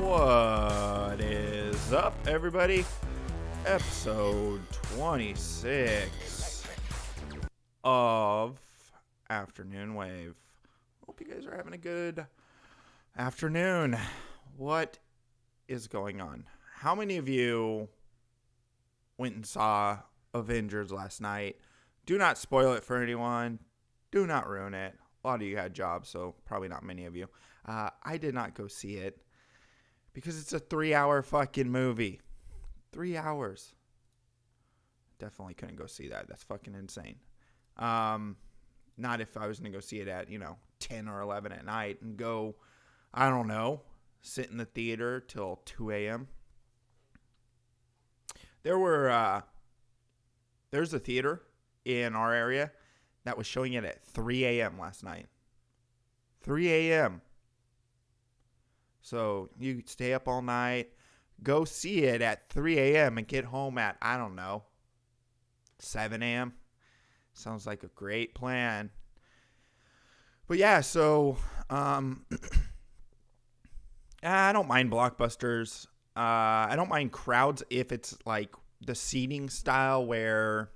What is up, everybody? Episode 26 of AfterNoonWave. Hope you guys are having a good afternoon. What is going on? How many of you went and saw Avengers last night? Do not spoil it for anyone. Do not ruin it. A lot of you had jobs, so probably not many of you. I did not go see it because it's a 3-hour fucking movie. 3 hours. Definitely couldn't go see that. That's fucking insane. Not if I was going to go see it at, 10 or 11 at night and go, I don't know, sit in the theater till 2 a.m. There's a theater in our area that was showing it at 3 a.m. last night. 3 a.m. So you stay up all night, go see it at 3 a.m. and get home at, 7 a.m. Sounds like a great plan. But yeah, so I don't mind blockbusters. I don't mind crowds if it's like the seating style where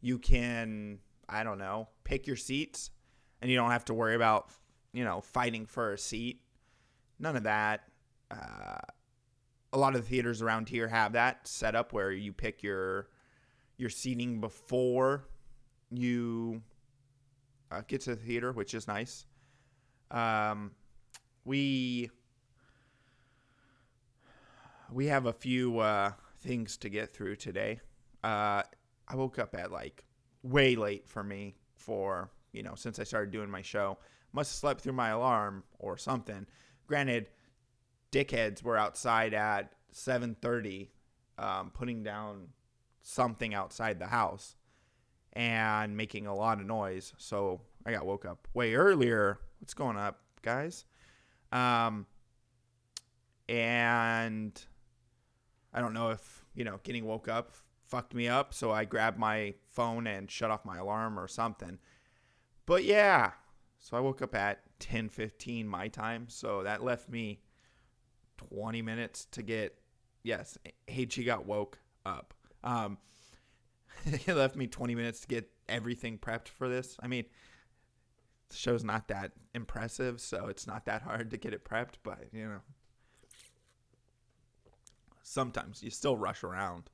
you can, pick your seats and you don't have to worry about, fighting for a seat. None of that. A lot of the theaters around here have that set up where you pick your seating before you get to the theater, which is nice. We have a few things to get through today. I woke up at way late for me since I started doing my show. Must have slept through my alarm or something. Granted, dickheads were outside at 7:30 putting down something outside the house and making a lot of noise. So I got woke up way earlier. What's going up, guys? And I don't know if, getting woke up fucked me up. So I grabbed my phone and shut off my alarm or something. But yeah, so I woke up at 10:15 my time. So that left me 20 minutes to get, yes, HG got woke up. It left me 20 minutes to get everything prepped for this. I mean, the show's not that impressive, so it's not that hard to get it prepped, but, sometimes you still rush around.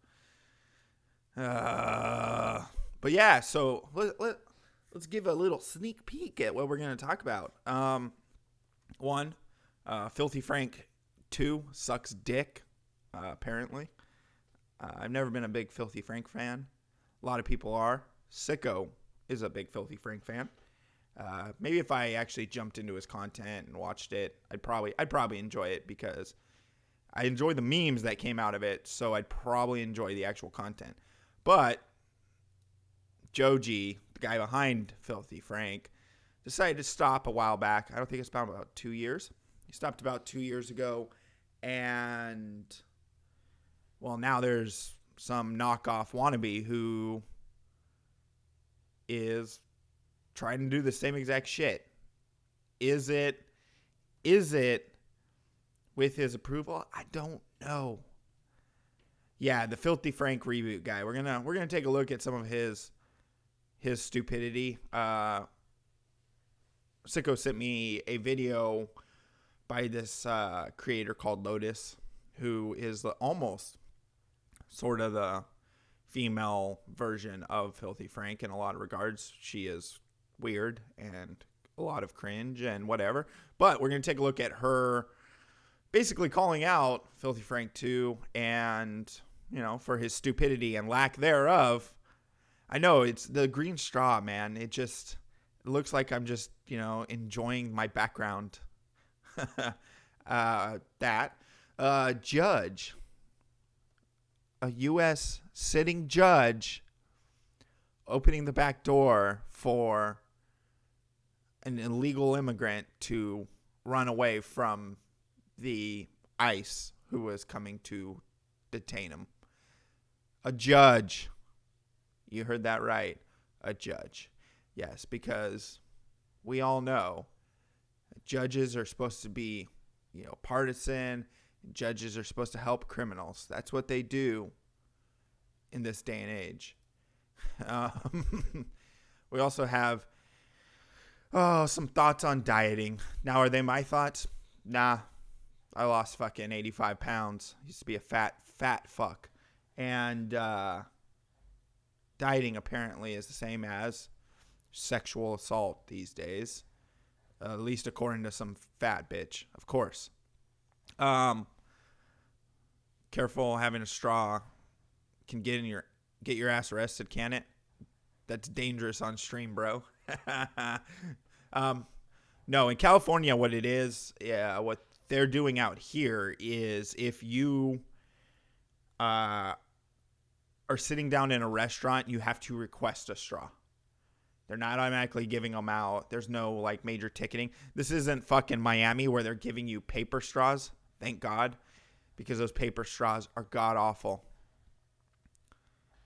But yeah, so let's give a little sneak peek at what we're going to talk about. One, Filthy Frank 2 sucks dick, apparently. I've never been a big Filthy Frank fan. A lot of people are. Sicko is a big Filthy Frank fan. Maybe if I actually jumped into his content and watched it, I'd probably enjoy it because I enjoy the memes that came out of it, so I'd probably enjoy the actual content. But Joji, the guy behind Filthy Frank, decided to stop a while back. I don't think it's been about 2 years. He stopped about 2 years ago, and well, now there's some knockoff wannabe who is trying to do the same exact shit. Is it with his approval? I don't know. Yeah, the Filthy Frank reboot guy. We're gonna take a look at some of his stupidity. Sicko sent me a video by this creator called Lotus, who is almost sort of the female version of Filthy Frank in a lot of regards. She is weird and a lot of cringe and whatever. But we're going to take a look at her basically calling out Filthy Frank 2 and, for his stupidity and lack thereof. I know it's the green straw, man. It looks like I'm just, enjoying my background. Judge, a U.S. sitting judge, opening the back door for an illegal immigrant to run away from the ICE who was coming to detain him. A judge. You heard that right. A judge. Yes, because we all know judges are supposed to be, partisan. Judges are supposed to help criminals. That's what they do in this day and age. We also have some thoughts on dieting. Now, are they my thoughts? Nah. I lost fucking 85 pounds. Used to be a fat fuck. And dieting apparently is the same as sexual assault these days. At least according to some fat bitch, of course. Careful, having a straw can get your ass arrested, can it? That's dangerous on stream, bro. No, in California, what it is, what they're doing out here is if you are sitting down in a restaurant, you have to request a straw. They're not automatically giving them out. There's no like major ticketing. This isn't fucking Miami where they're giving you paper straws. Thank God, because those paper straws are god awful.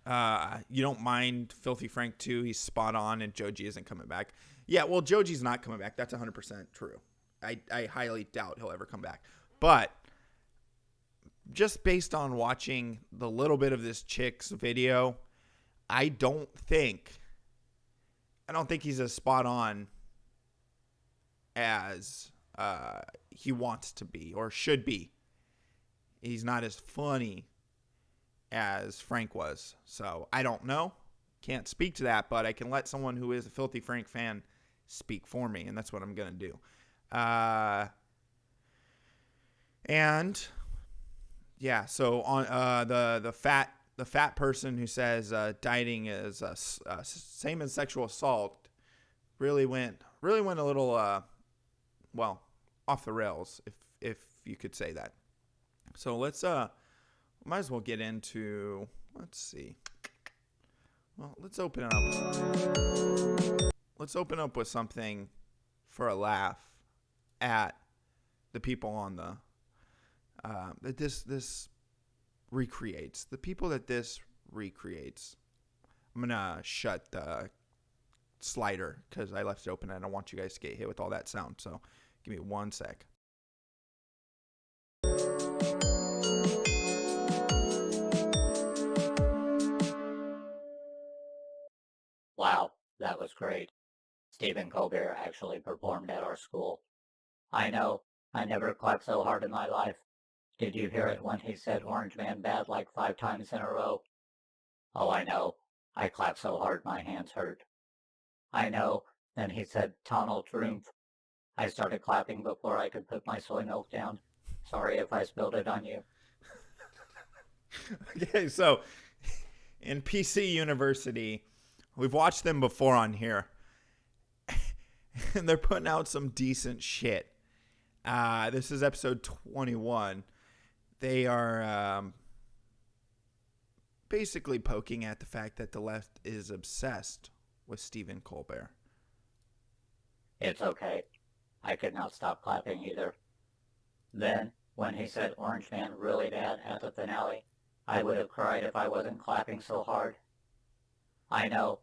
You don't mind Filthy Frank too. He's spot on, and Joji isn't coming back. Yeah, well, Joji's not coming back. That's 100% true. I highly doubt he'll ever come back. But just based on watching the little bit of this chick's video, I don't think he's as spot on as he wants to be or should be. He's not as funny as Frank was. So I don't know. Can't speak to that, but I can let someone who is a Filthy Frank fan speak for me, and that's what I'm going to do. And yeah, so on the fat person who says dieting is same as sexual assault really went a little off the rails, if you could say that. So let's might as well get into, let's see. Well, let's open up with something for a laugh at the people on the that this recreates. The people that this recreates. I'm gonna shut the slider because I left it open and I don't want you guys to get hit with all that sound. So give me 1 sec. Wow, that was great. Stephen Colbert actually performed at our school. I know, I never clapped so hard in my life. Did you hear it when he said Orange Man bad like 5 times in a row? Oh, I know. I clapped so hard my hands hurt. I know. Then he said Donald Trump. I started clapping before I could put my soy milk down. Sorry if I spilled it on you. Okay, so in PC University, we've watched them before on here, and they're putting out some decent shit. This is episode 21. They are basically poking at the fact that the left is obsessed with Stephen Colbert. It's okay. I could not stop clapping either. Then, when he said Orange Man really bad at the finale, I would have cried if I wasn't clapping so hard. I know.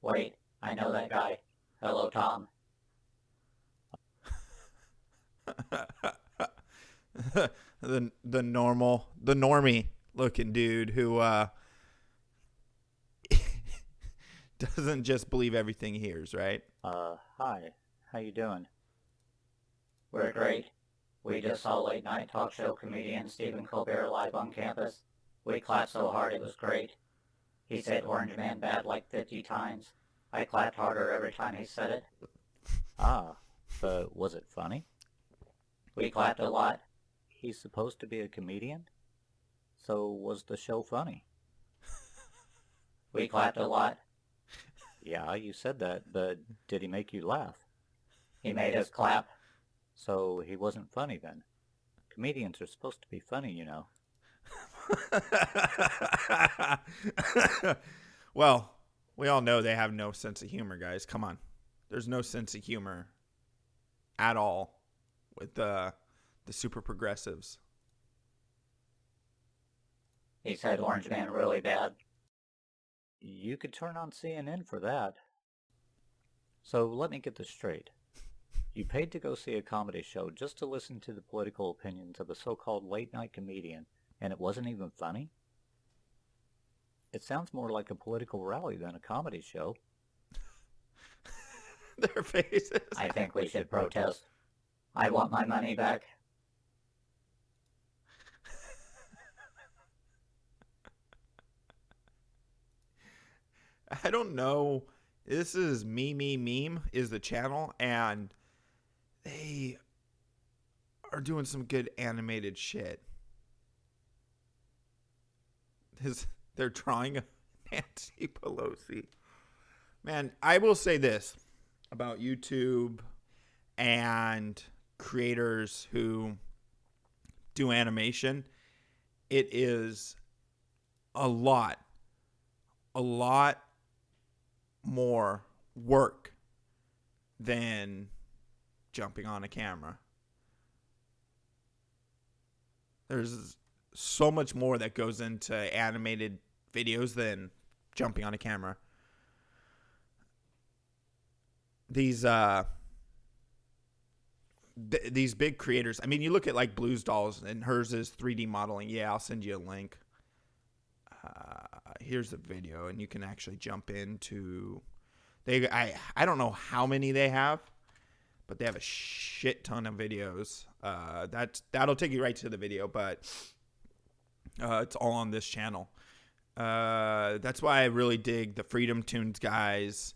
Wait, I know that guy. Hello, Tom. the normie looking dude who doesn't just believe everything he hears, right? Hi. How you doing? We're great. We just saw late night talk show comedian Stephen Colbert live on campus. We clapped so hard it was great. He said Orange Man bad like 50 times. I clapped harder every time he said it. But was it funny? We clapped a lot. He's supposed to be a comedian? So was the show funny? We clapped a lot. Yeah, you said that, but did he make you laugh? He made us clap. So he wasn't funny then. Comedians are supposed to be funny, you know. Well, we all know they have no sense of humor, guys. Come on. There's no sense of humor at all with the super progressives. He said Orange Man really bad. You could turn on CNN for that. So let me get this straight. You paid to go see a comedy show just to listen to the political opinions of a so-called late-night comedian, and it wasn't even funny? It sounds more like a political rally than a comedy show. Their faces. I think we should protest. I want my money back. I don't know. This is Meme is the channel, and they are doing some good animated shit. They're drawing Nancy Pelosi. Man, I will say this about YouTube and creators who do animation. It is a lot more work than jumping on a camera. There's so much more that goes into animated videos than jumping on a camera. These big creators. I mean, you look at like Blues Dolls, and hers is 3D modeling. Yeah, I'll send you a link. Here's the video, and you can actually jump into. I don't know how many they have, but they have a shit ton of videos. That'll take you right to the video, but it's all on this channel. That's why I really dig the Freedom Tunes guys.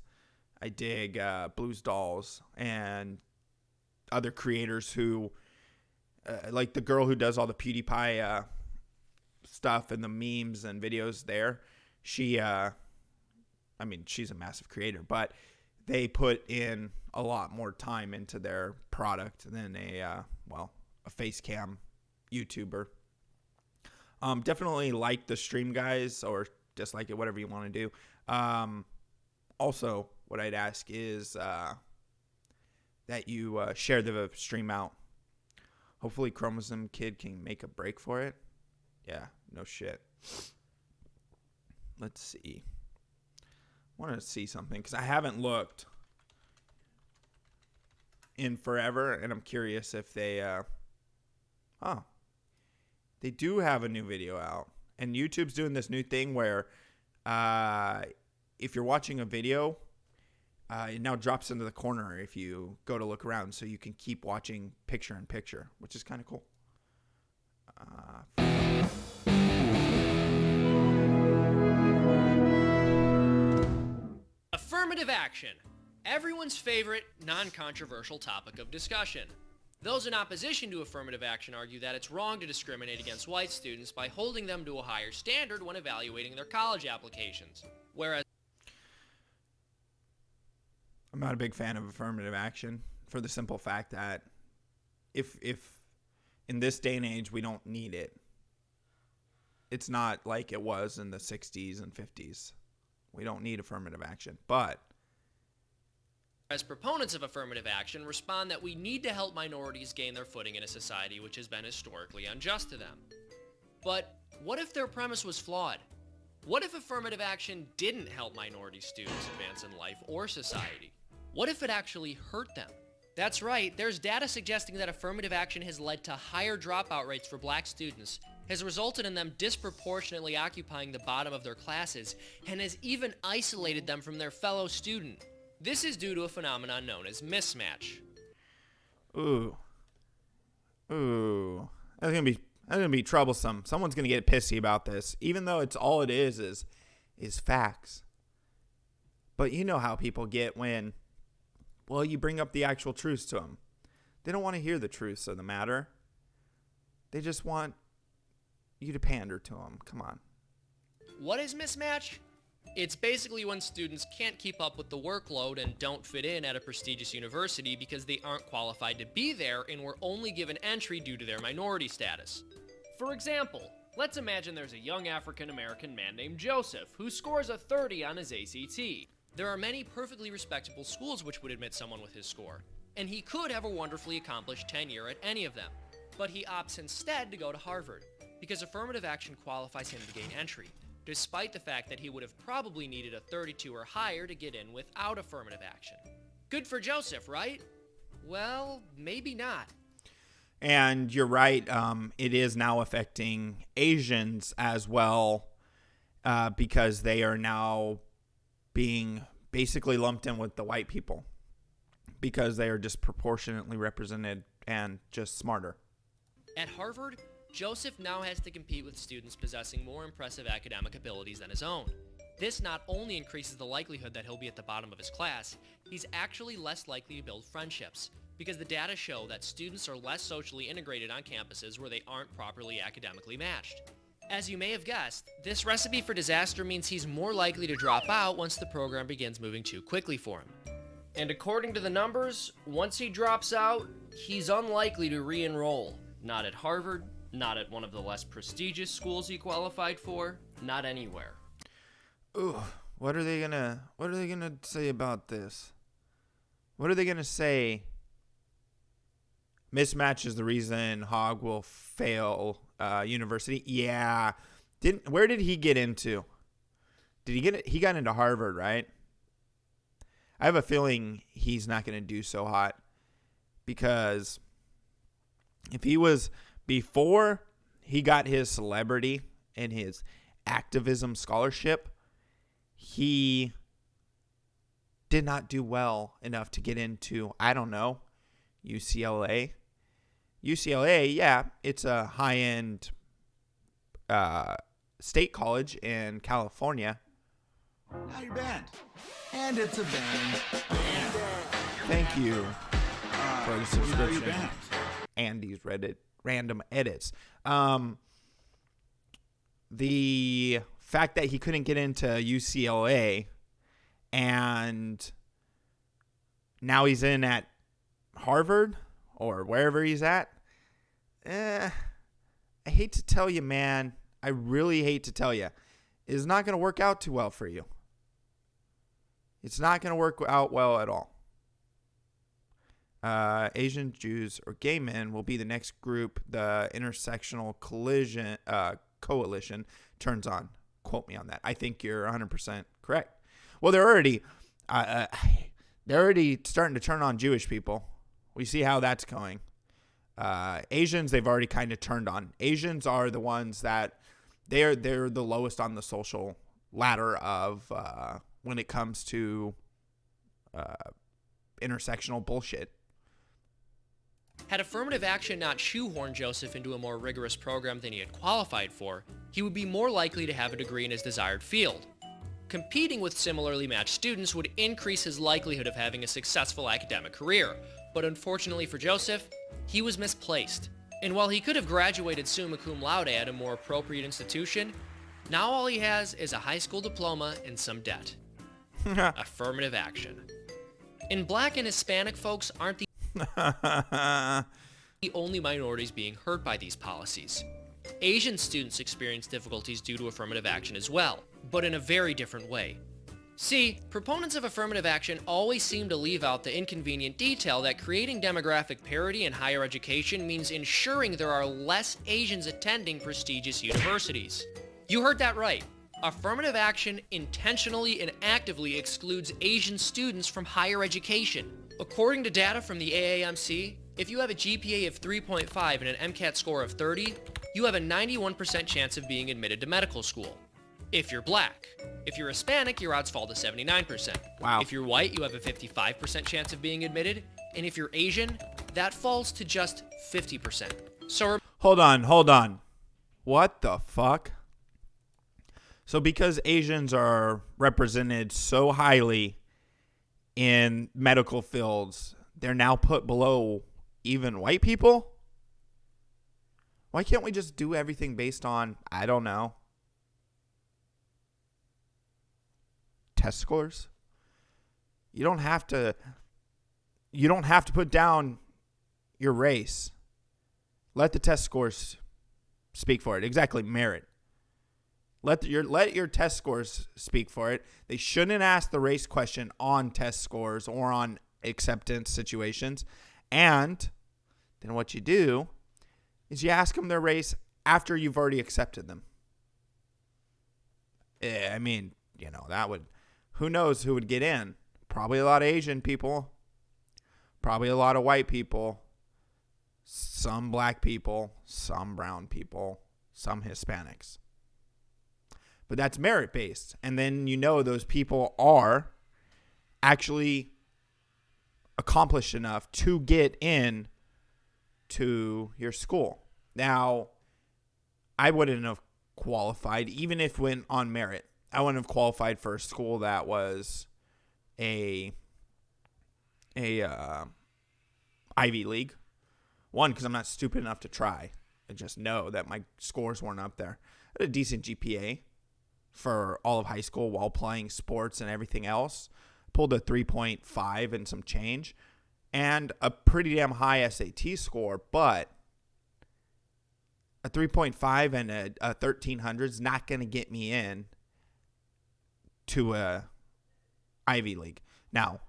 I dig Blues Dolls and other creators who, like the girl who does all the PewDiePie stuff and the memes and videos there. She's a massive creator, but they put in a lot more time into their product than a face cam YouTuber. Definitely like the stream guys, or dislike it, whatever you want to do. Also, what I'd ask is that you share the stream out. Hopefully Chromosome Kid can make a break for it. Yeah, no shit. Let's see. I want to see something because I haven't looked in forever, and I'm curious if they they do have a new video out. And YouTube's doing this new thing where if you're watching a video, it now drops into the corner if you go to look around, so you can keep watching picture in picture, which is kind of cool. Affirmative action. Everyone's favorite, non-controversial topic of discussion. Those in opposition to affirmative action argue that it's wrong to discriminate against white students by holding them to a higher standard when evaluating their college applications. Whereas I'm not a big fan of affirmative action for the simple fact that if in this day and age we don't need it. It's not like it was in the 60s and 50s. We don't need affirmative action. But as proponents of affirmative action respond that we need to help minorities gain their footing in a society which has been historically unjust to them. But what if their premise was flawed? What if affirmative action didn't help minority students advance in life or society? What if it actually hurt them? That's right, there's data suggesting that affirmative action has led to higher dropout rates for black students, has resulted in them disproportionately occupying the bottom of their classes, and has even isolated them from their fellow student. This is due to a phenomenon known as mismatch. Ooh. That's gonna be troublesome. Someone's gonna get pissy about this, even though it's all it is facts. But you know how people get when, well, you bring up the actual truths to them. They don't want to hear the truths of the matter. They just want you to pander to them. Come on. What is mismatch? It's basically when students can't keep up with the workload and don't fit in at a prestigious university because they aren't qualified to be there and were only given entry due to their minority status. For example, let's imagine there's a young African-American man named Joseph who scores a 30 on his ACT. There are many perfectly respectable schools which would admit someone with his score, and he could have a wonderfully accomplished tenure at any of them. But he opts instead to go to Harvard, because affirmative action qualifies him to gain entry, despite the fact that he would have probably needed a 32 or higher to get in without affirmative action. Good for Joseph, right? Well, maybe not. And you're right. It is now affecting Asians as well, because they are now being basically lumped in with the white people because they are disproportionately represented and just smarter. At Harvard, Joseph now has to compete with students possessing more impressive academic abilities than his own. This not only increases the likelihood that he'll be at the bottom of his class, he's actually less likely to build friendships, because the data show that students are less socially integrated on campuses where they aren't properly academically matched. As you may have guessed, this recipe for disaster means he's more likely to drop out once the program begins moving too quickly for him. And according to the numbers, once he drops out, he's unlikely to re-enroll. Not at Harvard, not at one of the less prestigious schools he qualified for, not anywhere. Ooh, what are they gonna say about this? What are they gonna say? Mismatch is the reason Hogg will fail university. Yeah. Where did he get into? He got into Harvard, right? I have a feeling he's not going to do so hot, because if he was, before he got his celebrity and his activism scholarship, he did not do well enough to get into, I don't know, UCLA. UCLA, yeah, it's a high-end state college in California. How you been? And it's a band. Thank you for the How you subscription. been? Andy's Reddit random edits. The fact that he couldn't get into UCLA and now he's in at Harvard or wherever he's at. I hate to tell you, man. I really hate to tell you. It's not going to work out too well for you. It's not going to work out well at all. Asian, Jews, or gay men will be the next group the intersectional coalition turns on. Quote me on that. I think you're 100% correct. Well, they're already starting to turn on Jewish people. We see how that's going. Asians, they've already kind of turned on. Asians are the ones that they're the lowest on the social ladder of when it comes to intersectional bullshit. Had affirmative action not shoehorned Joseph into a more rigorous program than he had qualified for, he would be more likely to have a degree in his desired field. Competing with similarly matched students would increase his likelihood of having a successful academic career, but unfortunately for Joseph, he was misplaced. And while he could have graduated summa cum laude at a more appropriate institution, now all he has is a high school diploma and some debt. Affirmative action. And Black and Hispanic folks aren't the only minorities being hurt by these policies. Asian students experience difficulties due to affirmative action as well, but in a very different way. See, proponents of affirmative action always seem to leave out the inconvenient detail that creating demographic parity in higher education means ensuring there are less Asians attending prestigious universities. You heard that right. Affirmative action intentionally and actively excludes Asian students from higher education. According to data from the AAMC, if you have a GPA of 3.5 and an MCAT score of 30, you have a 91% chance of being admitted to medical school. If you're Black. If you're Hispanic, your odds fall to 79%. Wow. If you're white, you have a 55% chance of being admitted. And if you're Asian, that falls to just 50%. So Hold on. What the fuck? So because Asians are represented so highly in medical fields, they're now put below even white people? Why can't we just do everything based on, I don't know, test scores? You don't have to put down your race. Let the test scores speak for it. Exactly, merit. Let your test scores speak for it. They shouldn't ask the race question on test scores or on acceptance situations. And then what you do is you ask them their race after you've already accepted them. I mean, that would, who knows who would get in? Probably a lot of Asian people. probably a lot of white people, some black people, some brown people, some Hispanics. But that's merit-based. And then those people are actually accomplished enough to get in to your school. Now, I wouldn't have qualified, even if went on merit. I wouldn't have qualified for a school that was a Ivy League. One, because I'm not stupid enough to try. I just know that my scores weren't up there. I had a decent GPA for all of high school while playing sports and everything else. Pulled a 3.5 and some change. And a pretty damn high SAT score, but a 3.5 and a 1300 is not going to get me in to a Ivy League. Now,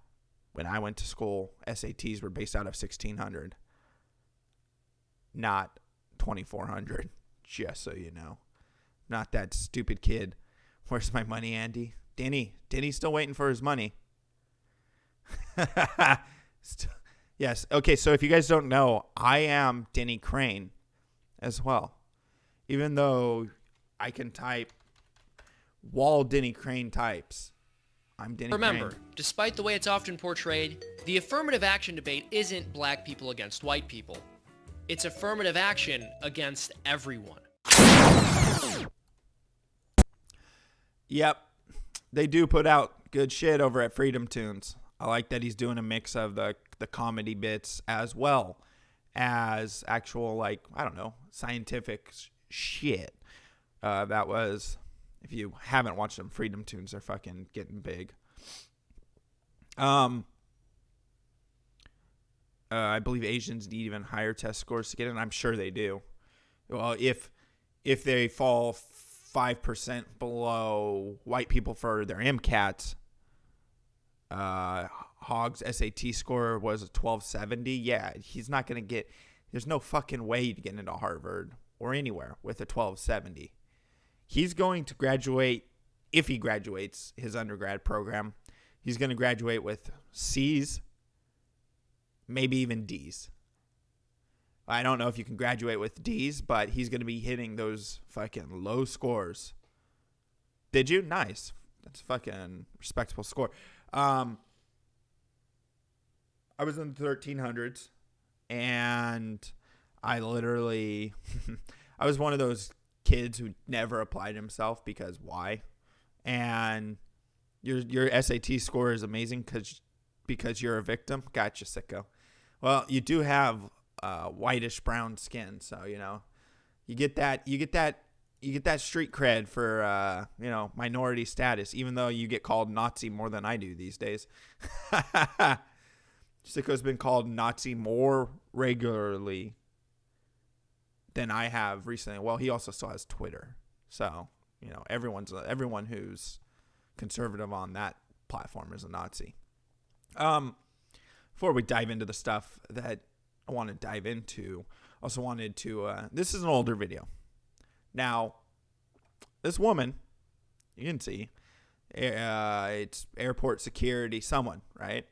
when I went to school, SATs were based out of 1600, not 2400, just so you know. Not that stupid kid. Where's my money, Andy? Denny's still waiting for his money. Yes. Okay, so if you guys don't know, I am Denny Crane as well. Even though I can type while Denny Crane types, I'm Denny Remember, Crane. despite the way it's often portrayed, the affirmative action debate isn't black people against white people. It's affirmative action against everyone. Yep. They do put out good shit over at Freedom Tunes. I like that he's doing a mix of the comedy bits as well as actual, like, I don't know, scientific shit. That was, if you haven't watched them, Freedom Tunes are fucking getting big. I believe Asians need even higher test scores to get in. I'm sure they do. Well, if they fall 5% below white people for their MCATs, Hogg's SAT score was a 1270. Yeah, he's not going to get, there's no fucking way to get into Harvard or anywhere with a 1270. He's going to graduate, if he graduates his undergrad program, he's going to graduate with C's, maybe even D's. I don't know if you can graduate with D's, but he's going to be hitting those fucking low scores. Did you? Nice. That's a fucking respectable score. I was in the 1300s, and I literally, I was one of those kids who never applied himself because why? And your SAT score is amazing because you're a victim. Gotcha, sicko. Well, you do have whitish brown skin, so you get that street cred for minority status, even though you get called Nazi more than I do these days. Sicko's been called Nazi more regularly than I have recently. Well, he also still has Twitter, so everyone who's conservative on that platform is a Nazi. Before we dive into the stuff that I want to dive into, also wanted to. This is an older video. Now, this woman, you can see, it's airport security, someone, right?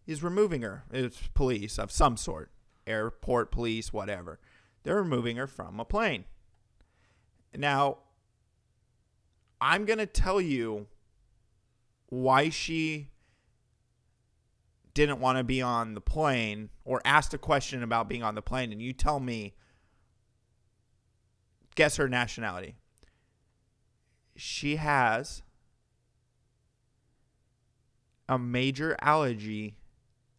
He's removing her. It's police of some sort, airport police, whatever. They're removing her from a plane. Now, I'm going to tell you why she didn't want to be on the plane or asked a question about being on the plane, and you tell me, guess her nationality. She has a major allergy,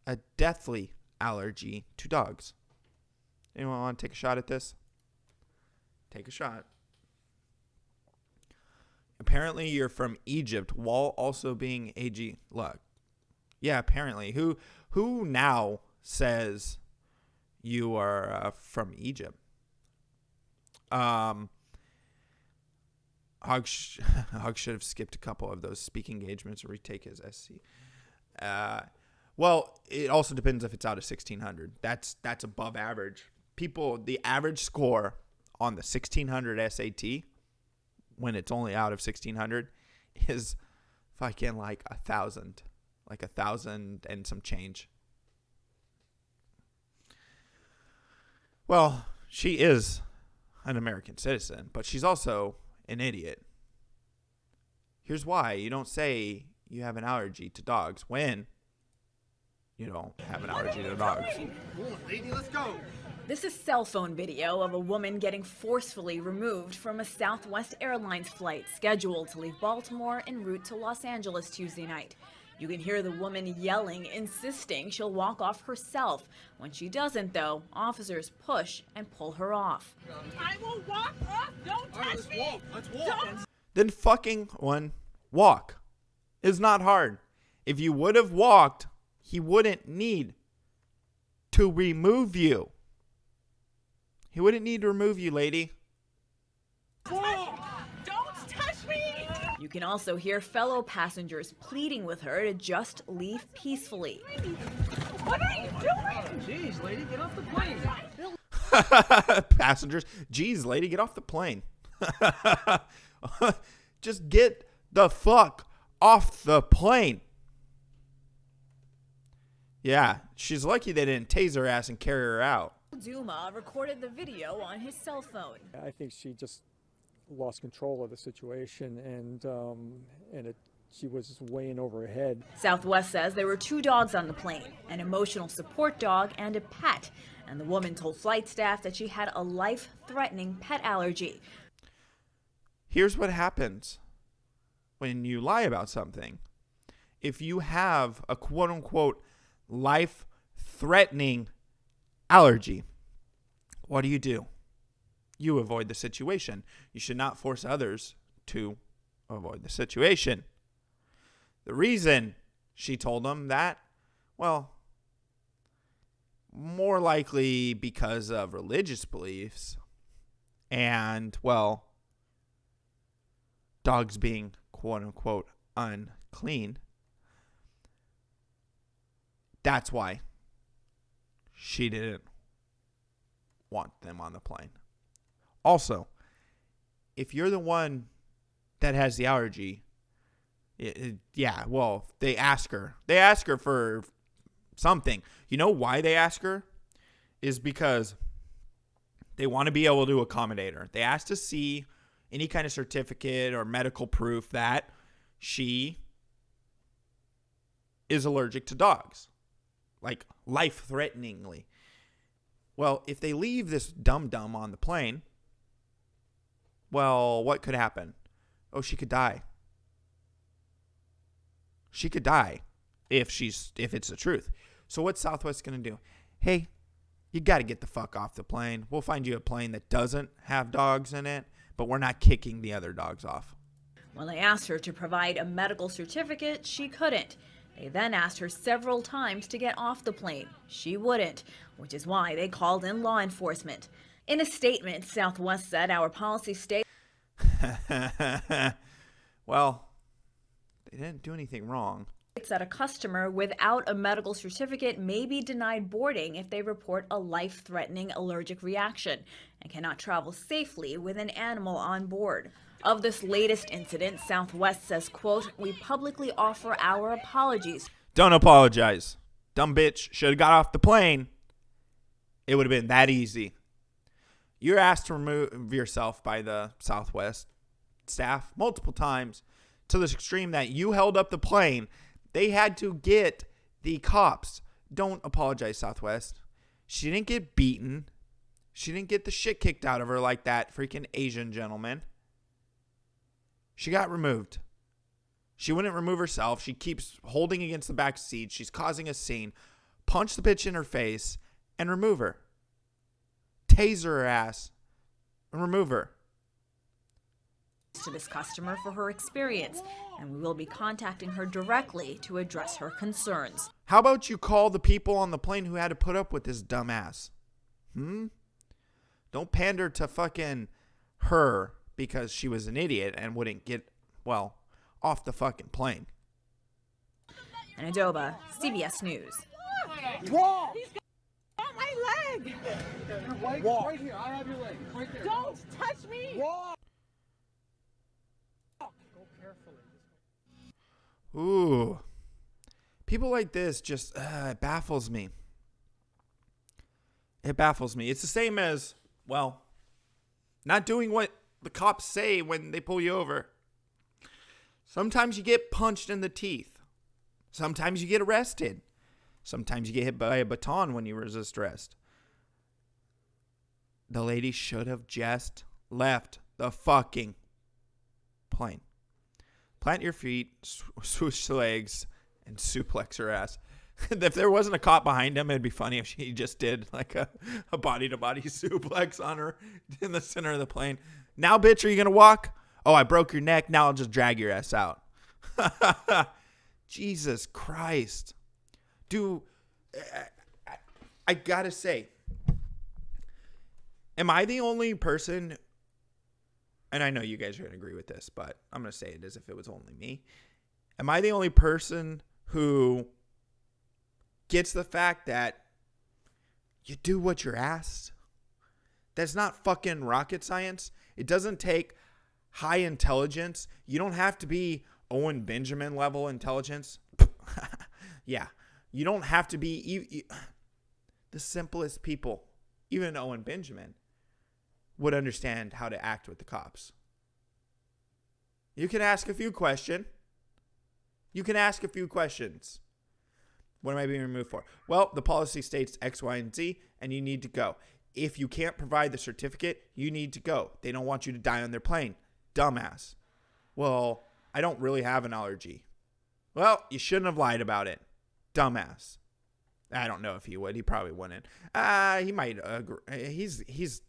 a deathly allergy to dogs. Anyone want to take a shot at this? Take a shot. Apparently you're from Egypt while also being AGluck. Yeah, apparently. Who now says you are from Egypt? Hog should have skipped a couple of those speaking engagements or retake his SC. Well, it also depends if it's out of 1600. That's above average. The average score on the 1600 SAT, when it's only out of 1600, is fucking like 1,000. Like 1,000 and some change. Well, she is an American citizen, but she's also an idiot. Here's why. You don't say you have an allergy to dogs when you don't have an allergy to dogs. Lady, let's go. This is cell phone video of a woman getting forcefully removed from a Southwest Airlines flight scheduled to leave Baltimore en route to Los Angeles Tuesday night. You can hear the woman yelling, insisting she'll walk off herself. When she doesn't, though, officers push and pull her off. I will walk off. Don't touch me. Let's walk. Then fucking walk. It's not hard. If you would have walked, he wouldn't need to remove you. He wouldn't need to remove you, lady. Don't touch me. You can also hear fellow passengers pleading with her to just leave peacefully. What are you doing? Jeez, lady, get off the plane. Passengers, geez, lady, get off the plane. Just get the fuck off the plane. Yeah, she's lucky they didn't tase her ass and carry her out. Duma recorded the video on his cell phone. I think she just lost control of the situation, and she was just way in over her head. Southwest says there were 2 dogs on the plane, an emotional support dog and a pet. And the woman told flight staff that she had a life-threatening pet allergy. Here's what happens when you lie about something. If you have a quote-unquote life-threatening allergy, what do? You avoid the situation. You should not force others to avoid the situation. The reason she told them that, well, more likely because of religious beliefs and, well, dogs being quote-unquote unclean. That's why she didn't want them on the plane. Also, if you're the one that has the allergy, well, they ask her. They ask her for something. You know why they ask her? Is because they want to be able to accommodate her. They ask to see any kind of certificate or medical proof that she is allergic to dogs. Like, life-threateningly. Well, if they leave this dum-dum on the plane, well, what could happen? Oh, she could die. She could die if it's the truth. So what's Southwest going to do? Hey, you got to get the fuck off the plane. We'll find you a plane that doesn't have dogs in it, but we're not kicking the other dogs off. When they asked her to provide a medical certificate, she couldn't. They then asked her several times to get off the plane. She wouldn't, which is why they called in law enforcement. In a statement, Southwest said our policy states well, they didn't do anything wrong. that a customer without a medical certificate may be denied boarding if they report a life-threatening allergic reaction and cannot travel safely with an animal on board. Of this latest incident, Southwest says, quote, "We publicly offer our apologies." Don't apologize. Dumb bitch should have got off the plane. It would have been that easy. You're asked to remove yourself by the Southwest staff multiple times to the extreme that you held up the plane. They had to get the cops. Don't apologize, Southwest. She didn't get beaten. She didn't get the shit kicked out of her like that freaking Asian gentleman. She got removed. She wouldn't remove herself. She keeps holding against the back seat. She's causing a scene. Punch the bitch in her face and remove her. Taser her ass and remove her. To this customer for her experience, and we will be contacting her directly to address her concerns. How about you call the people on the plane who had to put up with this dumbass? Don't pander to fucking her because she was an idiot and wouldn't get, well, off the fucking plane. In Adoba, CBS News. Walk. He's got my leg. Walk. Right here. I have your leg. Right there. Don't touch me. Walk. Ooh. People like this just it baffles me. It baffles me. It's the same as, well, not doing what the cops say when they pull you over. Sometimes you get punched in the teeth. Sometimes you get arrested. Sometimes you get hit by a baton when you resist arrest. The lady should have just left the fucking plane. Plant your feet, swoosh the legs, and suplex her ass. If there wasn't a cop behind him, it'd be funny if she just did like a body-to-body suplex on her in the center of the plane. Now, bitch, are you going to walk? Oh, I broke your neck. Now I'll just drag your ass out. Jesus Christ. Dude, I got to say, am I the only person, and I know you guys are going to agree with this, but I'm going to say it as if it was only me. Am I the only person who gets the fact that you do what you're asked? That's not fucking rocket science. It doesn't take high intelligence. You don't have to be Owen Benjamin level intelligence. Yeah. You don't have to be the simplest people. Even Owen Benjamin would understand how to act with the cops. You can ask a few questions. What am I being removed for? Well, the policy states X, Y, and Z, and you need to go. If you can't provide the certificate, you need to go. They don't want you to die on their plane. Dumbass. Well, I don't really have an allergy. Well, you shouldn't have lied about it. Dumbass. I don't know if he would. He probably wouldn't. He might agree. He's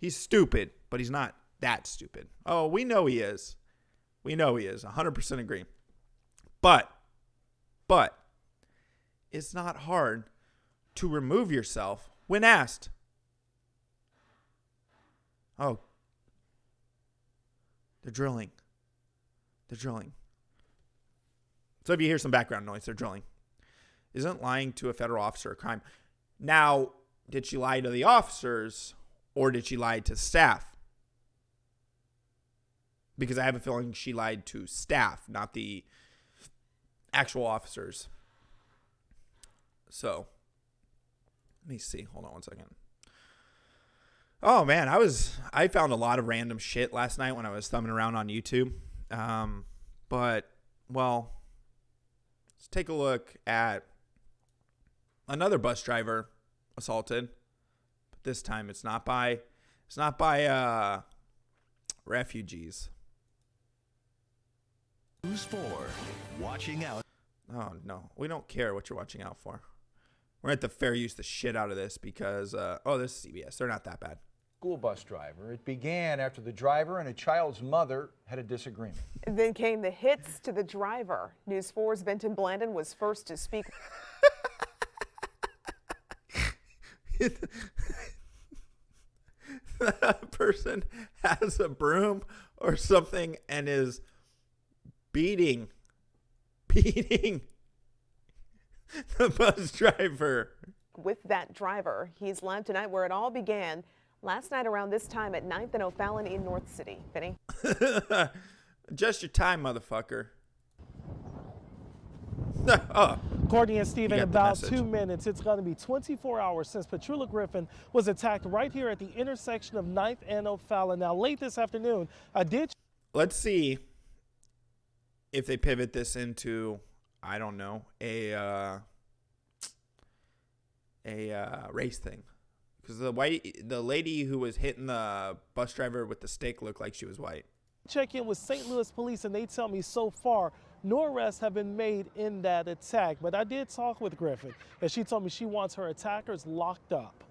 stupid, but he's not that stupid. Oh, we know he is. 100% agree. But it's not hard to remove yourself when asked. Oh, they're drilling. So if you hear some background noise, they're drilling. Isn't lying to a federal officer a crime? Now, did she lie to the officers or did she lie to staff? Because I have a feeling she lied to staff, not the actual officers. So, let me see. Hold on one second. Oh, man, I found a lot of random shit last night when I was thumbing around on YouTube. But, well, let's take a look at another bus driver assaulted. But this time it's not by refugees. Who's for watching out? Oh, no. We don't care what you're watching out for. We're going to have to fair use the shit out of this because, this is CBS. They're not that bad. School bus driver. It began after the driver and a child's mother had a disagreement. Then came the hits to the driver. News 4's Benton Blandon was first to speak. That person has a broom or something and is beating the bus driver. With that driver, he's live tonight where it all began last night around this time at 9th and O'Fallon in North City. Vinny? Adjust your time, motherfucker. Courtney and Steve, in about message. 2 minutes, it's going to be 24 hours since Petula Griffin was attacked right here at the intersection of 9th and O'Fallon. Now, late this afternoon, Let's see if they pivot this into, I don't know, a race thing. Because the lady who was hitting the bus driver with the stick looked like she was white. check in with St. Louis police, and they tell me so far no arrests have been made in that attack. But I did talk with Griffin, and she told me she wants her attackers locked up.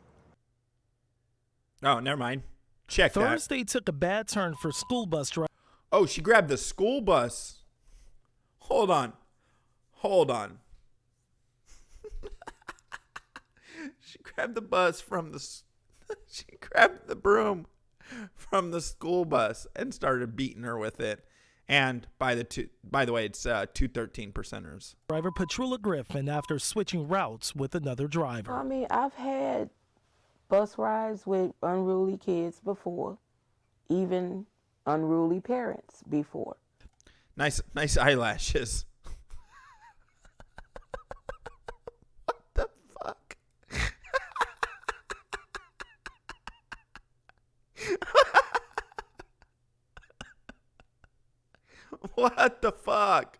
Oh, never mind. Check that. Thursday took a bad turn for school bus drivers. Oh, she grabbed the school bus. Hold on. She grabbed the bus from the... She grabbed the broom from the school bus and started beating her with it. And by the way, it's 213 percenters. Driver Petula Griffin after switching routes with another driver. I mean, I've had bus rides with unruly kids before, even unruly parents before. Nice eyelashes. What the fuck? What the fuck?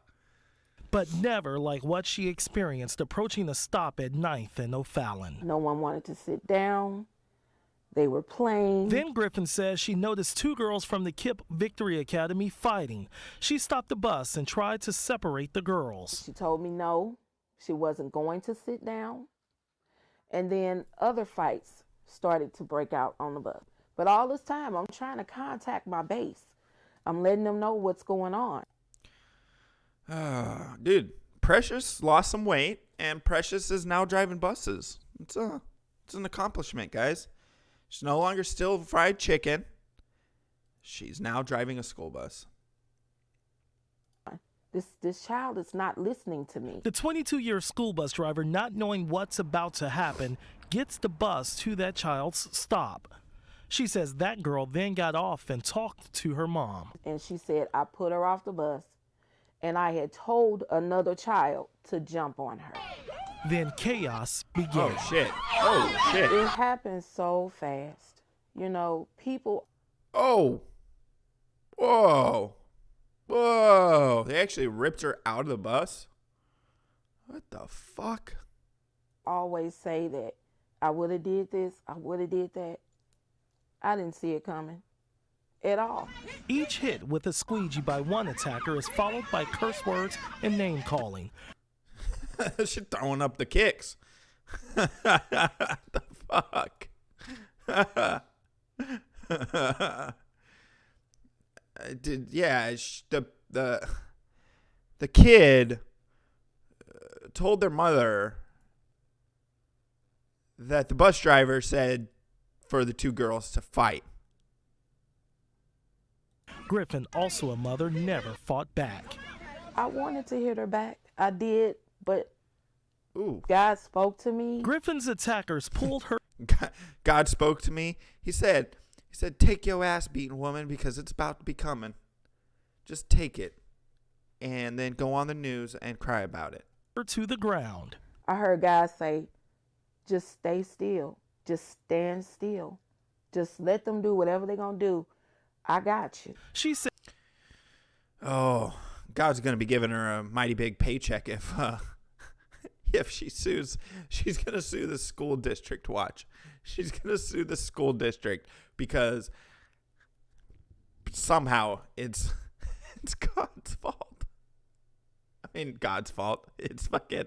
But never like what she experienced approaching the stop at 9th and O'Fallon. No one wanted to sit down. They were playing. Then Griffin says she noticed 2 girls from the KIPP Victory Academy fighting. She stopped the bus and tried to separate the girls. She told me no, she wasn't going to sit down. And then other fights started to break out on the bus. But all this time, I'm trying to contact my base. I'm letting them know what's going on. Dude, Precious lost some weight, and Precious is now driving buses. It's an accomplishment, guys. She's no longer still fried chicken. She's now driving a school bus. This child is not listening to me. The 22-year school bus driver, not knowing what's about to happen, gets the bus to that child's stop. She says that girl then got off and talked to her mom. And she said, I put her off the bus, and I had told another child to jump on her. Then chaos began. Oh, shit. Oh, shit. It happened so fast. You know, people... Oh. Whoa. Whoa. They actually ripped her out of the bus? What the fuck? always say that I would have did this, I would have did that. I didn't see it coming at all. Each hit with a squeegee by one attacker is followed by curse words and name calling. She's throwing up the kicks. The fuck? The kid told their mother that the bus driver said for the two girls to fight. Griffin, also a mother, never fought back. I wanted to hit her back. I did, but God spoke to me. Griffin's attackers pulled her. God spoke to me. He said, take your ass beating, woman, because it's about to be coming. Just take it. And then go on the news and cry about it. To the ground. I heard God say, just stay still. Just stand still. Just let them do whatever they're going to do. I got you. She said, oh, God's going to be giving her a mighty big paycheck if she sues. She's going to sue the school district. Watch. She's going to sue the school district because somehow it's God's fault. I mean, God's fault. It's fucking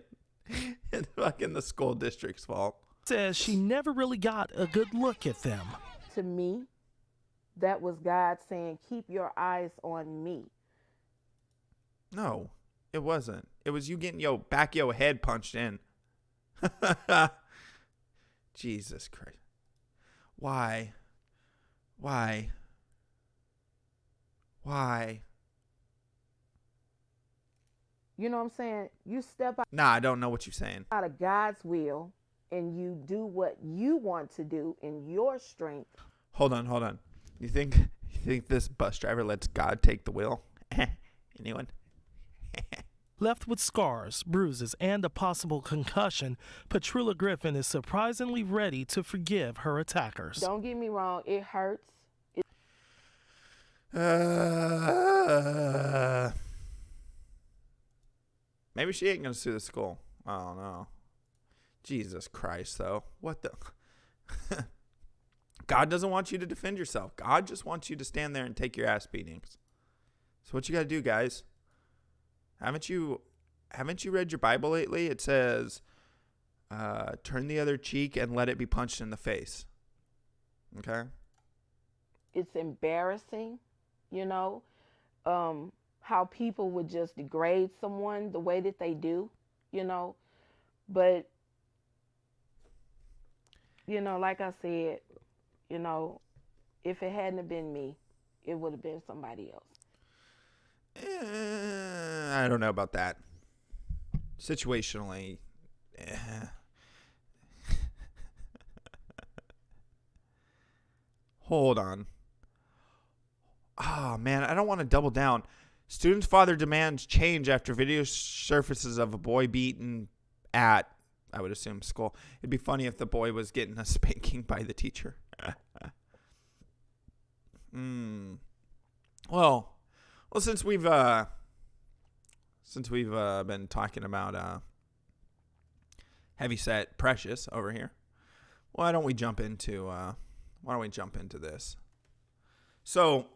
the school district's fault. Says she never really got a good look at them. To me, that was God saying, keep your eyes on me. No, it wasn't. It was you getting your head punched in. Jesus Christ. Why? You know what I'm saying? You step out. Nah, I don't know what you're saying. Out of God's will, and you do what you want to do in your strength. Hold on. You think this bus driver lets God take the wheel? Anyone? Left with scars, bruises, and a possible concussion, Patrula Griffin is surprisingly ready to forgive her attackers. Don't get me wrong, it hurts. Maybe she ain't gonna sue the school. I don't know. Jesus Christ, though. What the? God doesn't want you to defend yourself. God just wants you to stand there and take your ass beatings. So what you gotta do, guys? Haven't you read your Bible lately? It says, turn the other cheek and let it be punched in the face. Okay? It's embarrassing, you know, how people would just degrade someone the way that they do, you know. But, you know, like I said, you know, if it hadn't have been me, it would have been somebody else. I don't know about that. Situationally. Hold on. Oh, man, I don't want to double down. Student's father demands change after video surfaces of a boy beaten at, I would assume, school. It'd be funny if the boy was getting a spanking by the teacher. Well, since we've since we've been talking about heavyset Precious over here, why don't we jump into this? So,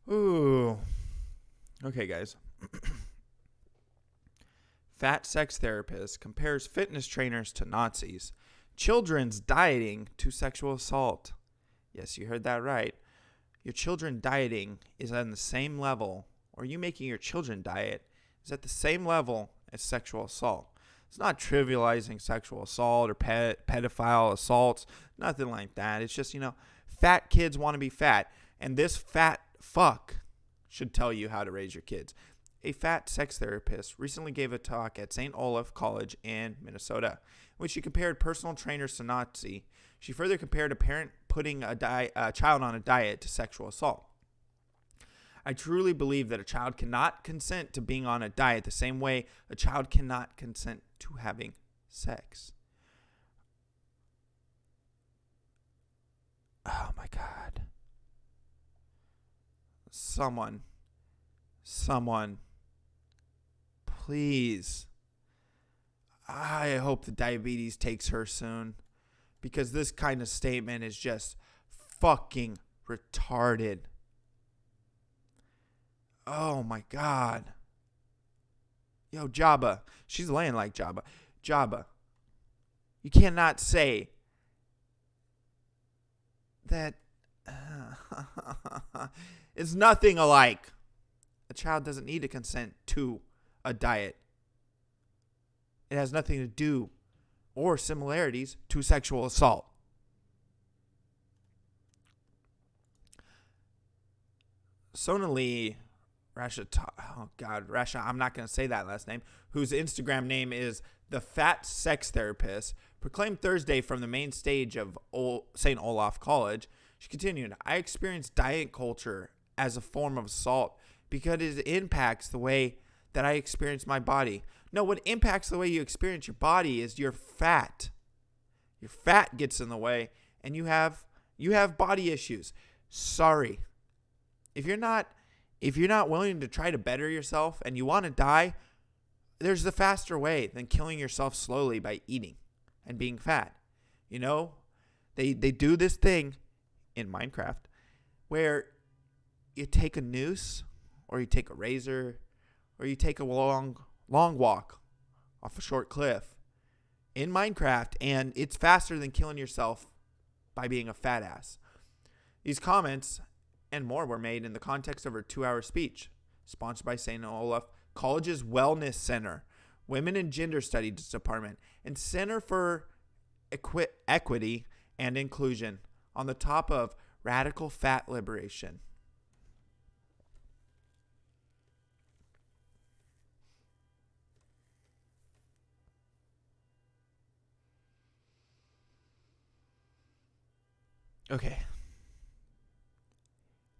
okay, guys. Fat sex therapist compares fitness trainers to Nazis. Children's dieting to sexual assault. Yes, you heard that right. Your children dieting is on the same level, or you making your children diet is at the same level as sexual assault. It's not trivializing sexual assault or pedophile assaults, nothing like that. It's just, fat kids want to be fat, and this fat fuck should tell you how to raise your kids. A fat sex therapist recently gave a talk at St. Olaf College in Minnesota, in which she compared personal trainers to Nazi. She further compared a parent putting a child on a diet to sexual assault. I truly believe that a child cannot consent to being on a diet the same way a child cannot consent to having sex. Oh my God. Someone, please. I hope the diabetes takes her soon, because this kind of statement is just fucking retarded. Oh my God. Yo, Jabba. She's laying like Jabba. Jabba. You cannot say that it's nothing alike. A child doesn't need to consent to a diet. It has nothing to do or similarities to sexual assault. Sonali Rasha, I'm not going to say that last name, whose Instagram name is The Fat Sex Therapist, proclaimed Thursday from the main stage of St. Olaf College. She continued, I experienced diet culture as a form of assault because it impacts the way that I experience my body. No, what impacts the way you experience your body is your fat. Your fat gets in the way, and you have body issues. Sorry. If you're not willing to try to better yourself and you want to die, there's the faster way than killing yourself slowly by eating and being fat. They do this thing in Minecraft where you take a noose or you take a razor or you take a long walk off a short cliff in Minecraft, and it's faster than killing yourself by being a fat ass. These comments and more were made in the context of her 2-hour speech, sponsored by St. Olaf College's Wellness Center, Women and Gender Studies Department, and Center for Equity and Inclusion, on the top of radical fat liberation. Okay.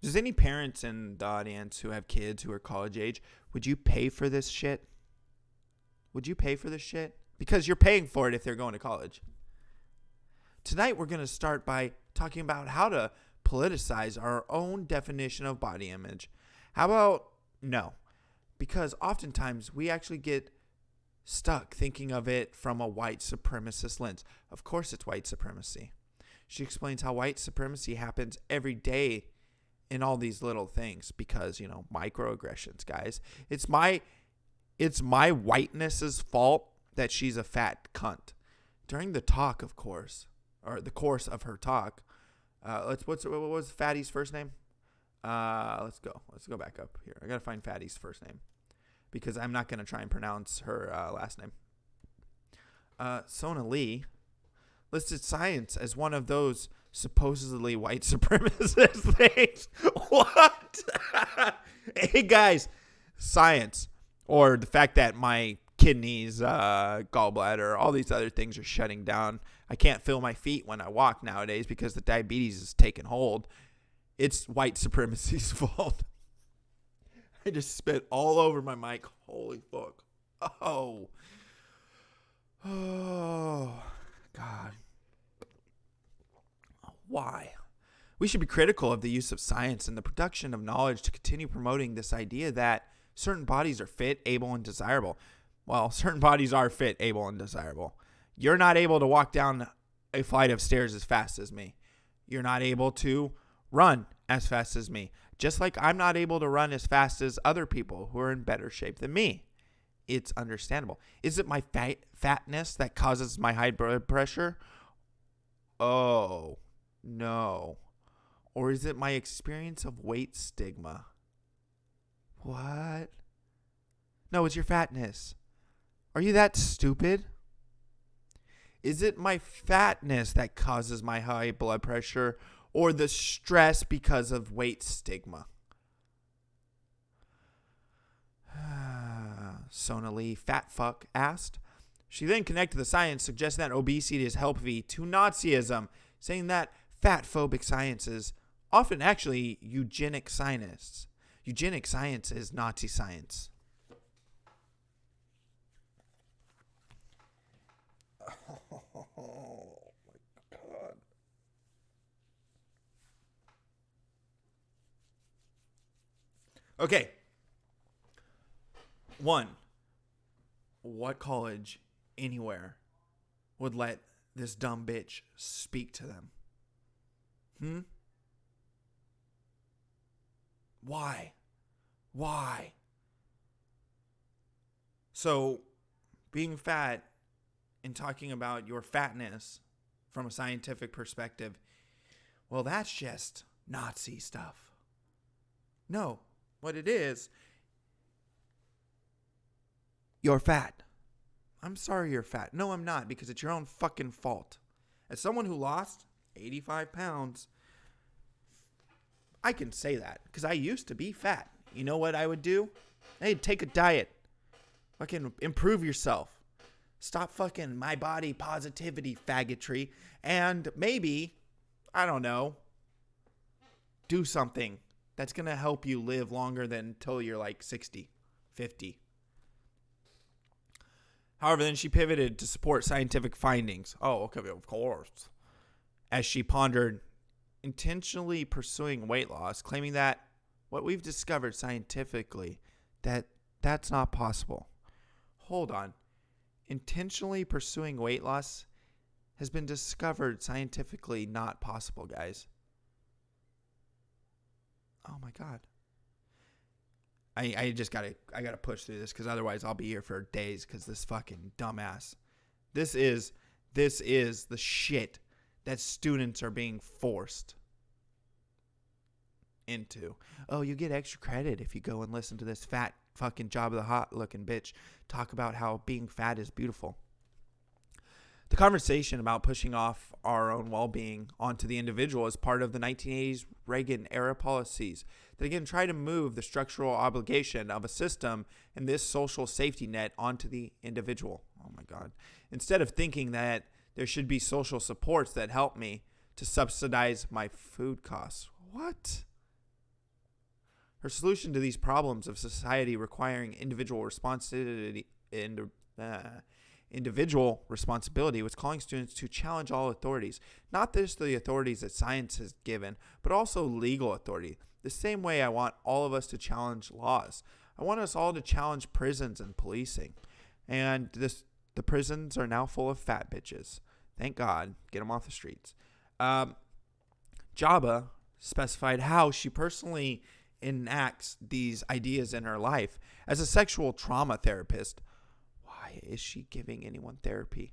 Does any parents in the audience who have kids who are college age, would you pay for this shit? Would you pay for this shit? Because you're paying for it if they're going to college. Tonight we're going to start by talking about how to politicize our own definition of body image. How about no? Because oftentimes we actually get stuck thinking of it from a white supremacist lens. Of course it's white supremacy. She explains how white supremacy happens every day in all these little things because, microaggressions, guys. It's my whiteness's fault that she's a fat cunt. During the talk, of course, or the course of her talk, what was Fatty's first name? Let's go back up here. I gotta find Fatty's first name because I'm not gonna try and pronounce her last name. Sonali listed science as one of those supposedly white supremacist things. What? Hey guys, science, or the fact that my kidneys, gallbladder, all these other things are shutting down. I can't feel my feet when I walk nowadays because the diabetes is taking hold. It's white supremacy's fault. I just spit all over my mic. Holy fuck. Oh, God. Why? We should be critical of the use of science and the production of knowledge to continue promoting this idea that certain bodies are fit, able, and desirable. Well, certain bodies are fit, able, and desirable. You're not able to walk down a flight of stairs as fast as me. You're not able to run as fast as me. Just like I'm not able to run as fast as other people who are in better shape than me. It's understandable. Is it my fatness that causes my high blood pressure? Oh, no. Or is it my experience of weight stigma? What? No, it's your fatness. Are you that stupid? Is it my fatness that causes my high blood pressure or the stress because of weight stigma? Sonali Fatfuck asked. She then connected the science, suggesting that obesity is healthy, to Nazism, saying that fat-phobic science is often actually eugenic science. Eugenic science is Nazi science. Oh my God. Okay. 1. What college anywhere would let this dumb bitch speak to them? Why? So, being fat and talking about your fatness from a scientific perspective, well, that's just Nazi stuff. No, what it is, you're fat. I'm sorry you're fat. No, I'm not, because it's your own fucking fault. As someone who lost 85 pounds, I can say that because I used to be fat. You know what I would do? Hey, take a diet. Fucking improve yourself. Stop fucking my body positivity faggotry. And maybe, I don't know, do something that's going to help you live longer than until you're like 60, 50. However, then she pivoted to support scientific findings. Oh, okay, of course. As she pondered intentionally pursuing weight loss, claiming that what we've discovered scientifically, that's not possible. Hold on. Intentionally pursuing weight loss has been discovered scientifically not possible, guys. Oh my God. I gotta push through this because otherwise I'll be here for days because this fucking dumbass. This is the shit that students are being forced into. Oh, you get extra credit if you go and listen to this fat fucking Jabba the Hutt looking bitch talk about how being fat is beautiful. The conversation about pushing off our own well-being onto the individual is part of the 1980s Reagan-era policies that again try to move the structural obligation of a system and this social safety net onto the individual. Oh my God. Instead of thinking that there should be social supports that help me to subsidize my food costs. What? Her solution to these problems of society requiring individual responsibility was calling students to challenge all authorities, not just the authorities that science has given, but also legal authority. The same way I want all of us to challenge laws. I want us all to challenge prisons and policing. And the prisons are now full of fat bitches. Thank God. Get them off the streets. Jabba specified how she personally enacts these ideas in her life. As a sexual trauma therapist, why is she giving anyone therapy?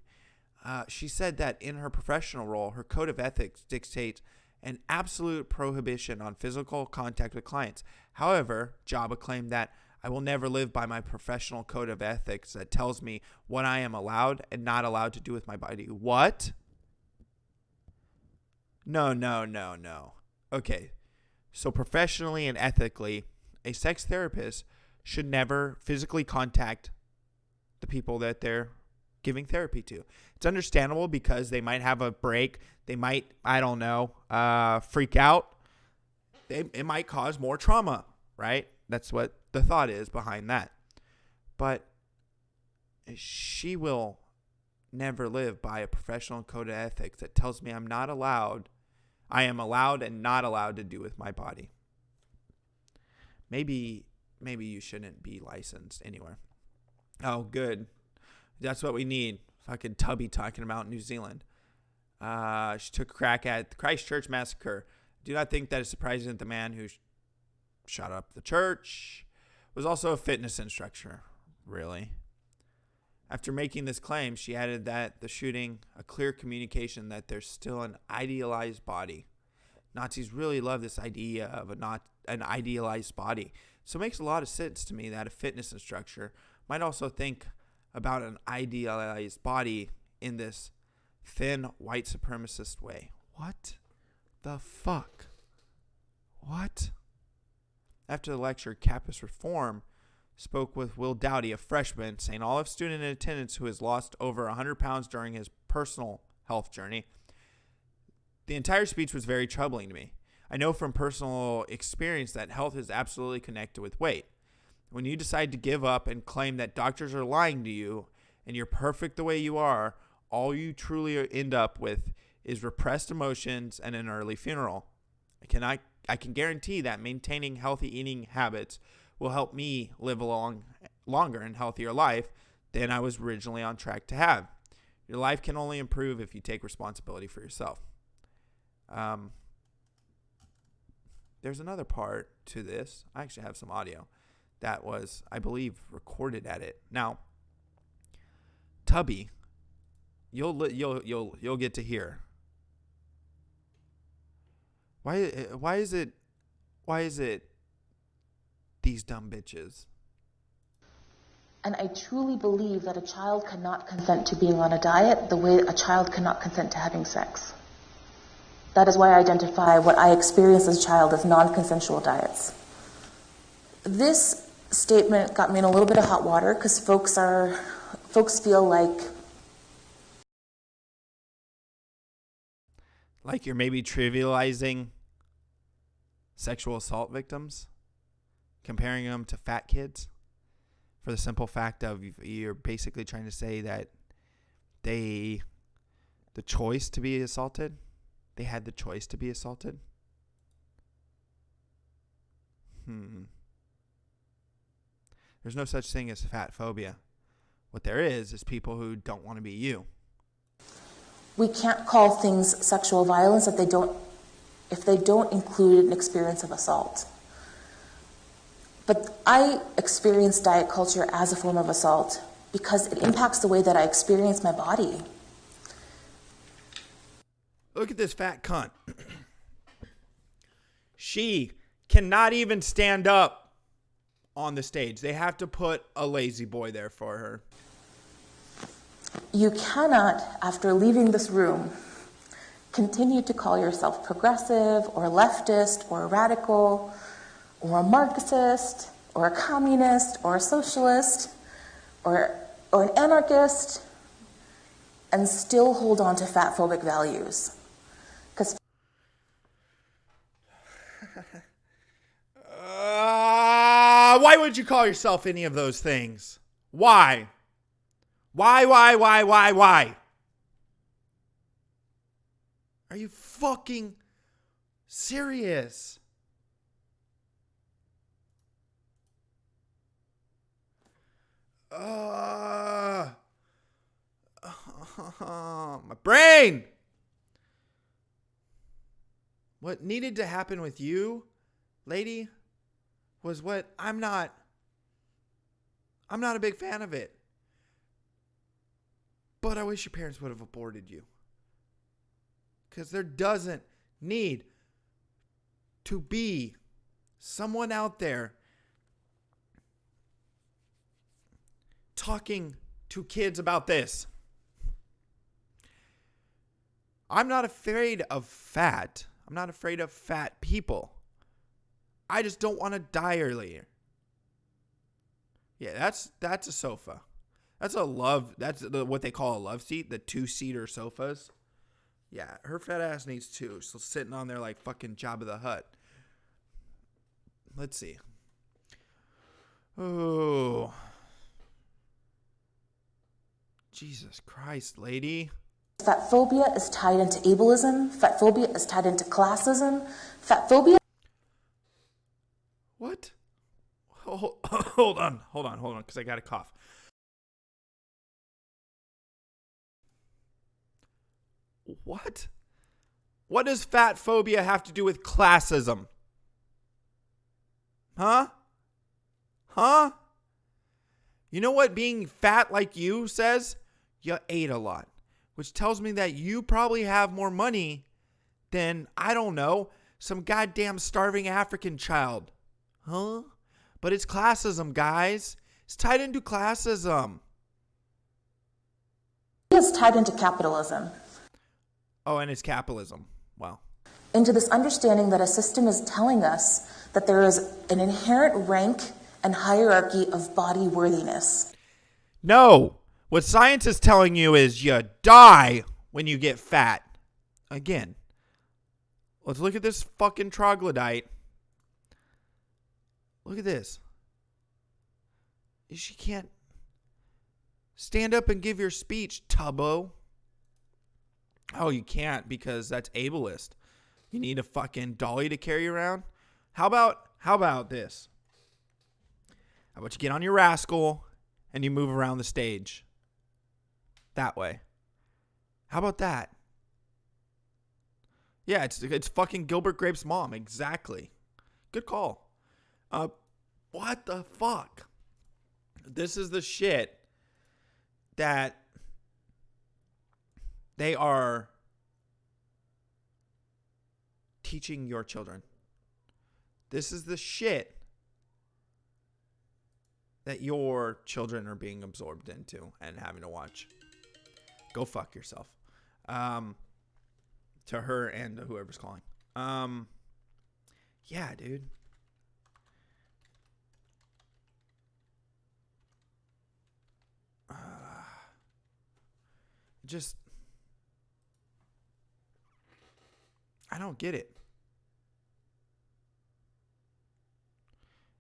She said that in her professional role, her code of ethics dictates an absolute prohibition on physical contact with clients. However, Jabba claimed that I will never live by my professional code of ethics that tells me what I am allowed and not allowed to do with my body. What? No. Okay. So professionally and ethically, a sex therapist should never physically contact the people that they're giving therapy to. It's understandable because they might have a break. They might, I don't know, freak out. It might cause more trauma, right? That's what the thought is behind that. But she will never live by a professional code of ethics that tells me I'm not allowed. I am allowed and not allowed to do with my body. Maybe you shouldn't be licensed anywhere. Oh, good. That's what we need. Fucking Tubby talking about New Zealand. She took a crack at the Christchurch massacre. Do not think that it's surprising that the man who shot up the church was also a fitness instructor. Really? After making this claim, she added that the shooting, a clear communication that there's still an idealized body. Nazis really love this idea of an idealized body. So it makes a lot of sense to me that a fitness instructor might also think about an idealized body in this thin white supremacist way. What the fuck? What? After the lecture, Campus Reform spoke with Will Dowdy, a freshman, St. Olaf student in attendance who has lost over 100 pounds during his personal health journey. The entire speech was very troubling to me. I know from personal experience that health is absolutely connected with weight. When you decide to give up and claim that doctors are lying to you and you're perfect the way you are, all you truly end up with is repressed emotions and an early funeral. I can guarantee that maintaining healthy eating habits will help me live a longer and healthier life than I was originally on track to have. Your life can only improve if you take responsibility for yourself. There's another part to this. I actually have some audio that was, I believe, recorded at it. Now, Tubby, you'll get to hear. Why is it these dumb bitches? And I truly believe that a child cannot consent to being on a diet the way a child cannot consent to having sex. That is why I identify what I experienced as a child as non-consensual diets. This statement got me in a little bit of hot water because folks feel like you're maybe trivializing sexual assault victims, comparing them to fat kids, for the simple fact of you're basically trying to say that the choice to be assaulted, they had the choice to be assaulted. There's no such thing as fat phobia. What there is people who don't want to be you. we can't call things sexual violence if they don't include an experience of assault. But I experience diet culture as a form of assault because it impacts the way that I experience my body. Look at this fat cunt. She cannot even stand up on the stage. They have to put a lazy boy there for her. You cannot, after leaving this room, continue to call yourself progressive or leftist or radical or a Marxist or a communist or a socialist or an anarchist and still hold on to fat phobic values. Because why would you call yourself any of those things? Why? Why? Are you fucking serious? My brain. What needed to happen with you, lady, was what I'm not a big fan of it. But I wish your parents would have aborted you. Because there doesn't need to be someone out there talking to kids about this. I'm not afraid of fat. I'm not afraid of fat people. I just don't want to die earlier. Yeah, that's a sofa. That's what they call a love seat, the 2-seater sofas. Yeah, her fat ass needs two. So sitting on there like fucking Jabba the Hutt. Let's see. Oh. Jesus Christ, lady. Fat phobia is tied into ableism. Fat phobia is tied into classism. Fat phobia. What? Hold on, because I got a cough. What? What does fat phobia have to do with classism? Huh? You know what being fat like you says? You ate a lot, which tells me that you probably have more money than, I don't know, some goddamn starving African child. Huh? But it's classism, guys. It's tied into classism. It's tied into capitalism. Oh, and it's capitalism. Wow. Into this understanding that a system is telling us that there is an inherent rank and hierarchy of body worthiness. No. What science is telling you is you die when you get fat. Again, let's look at this fucking troglodyte. Look at this. She can't stand up and give your speech, Tubbo. Oh, you can't because that's ableist. You need a fucking dolly to carry around. How about this? How about you get on your rascal and you move around the stage? That way. How about that? Yeah, it's fucking Gilbert Grape's mom. Exactly. Good call. What the fuck? This is the shit that they are teaching your children. This is the shit that your children are being absorbed into and having to watch. Go fuck yourself. To her and to whoever's calling. Yeah, dude. Just, I don't get it.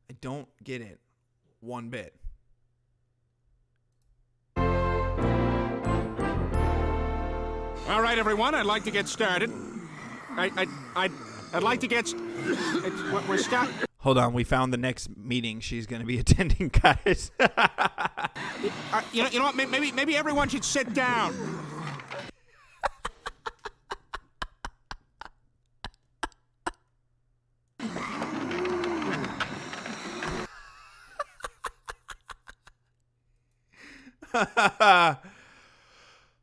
I don't get it one bit. All right, everyone, I'd like to get started. I'd like to get... We're starting... Hold on, we found the next meeting she's going to be attending, guys. You know what? Maybe everyone should sit down.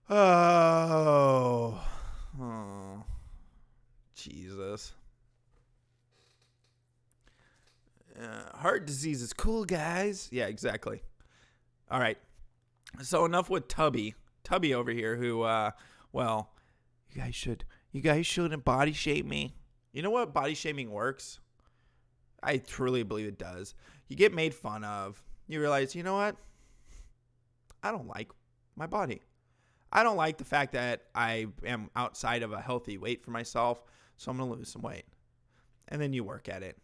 Oh, Jesus. Heart disease is cool, guys. Yeah, exactly. All right. So enough with Tubby over here who, well, you guys shouldn't body shame me. You know what body shaming works? I truly believe it does. You get made fun of. You realize, you know what? I don't like my body. I don't like the fact that I am outside of a healthy weight for myself, so I'm going to lose some weight. And then you work at it.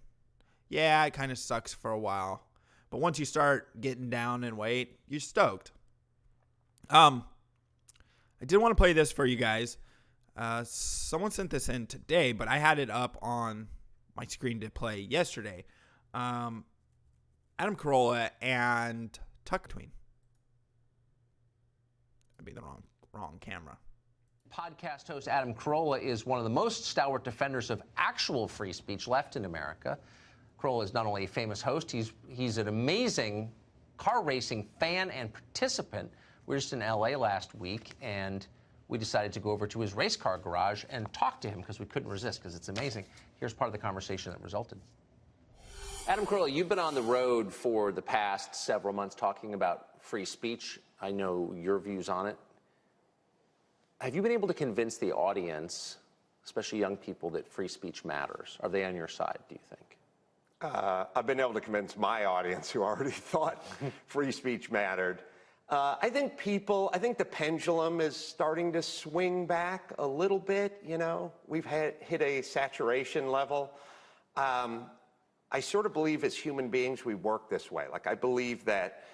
Yeah, it kind of sucks for a while. But once you start getting down in weight, you're stoked. I did want to play this for you guys. Someone sent this in today, but I had it up on my screen to play yesterday. Adam Carolla and Tuck Between. That'd be the wrong camera. Podcast host Adam Carolla is one of the most stalwart defenders of actual free speech left in America. Carolla is not only a famous host, he's an amazing car racing fan and participant. We were just in LA last week, and we decided to go over to his race car garage and talk to him because we couldn't resist, because it's amazing. Here's part of the conversation that resulted. Adam Carolla, you've been on the road for the past several months talking about free speech. I know your views on it. Have you been able to convince the audience, especially young people, that free speech matters? Are they on your side, do you think? I've been able to convince my audience who already thought free speech mattered. I think the pendulum is starting to swing back a little bit, you know. We've hit a saturation level. I sort of believe as human beings we work this way. Like, I believe that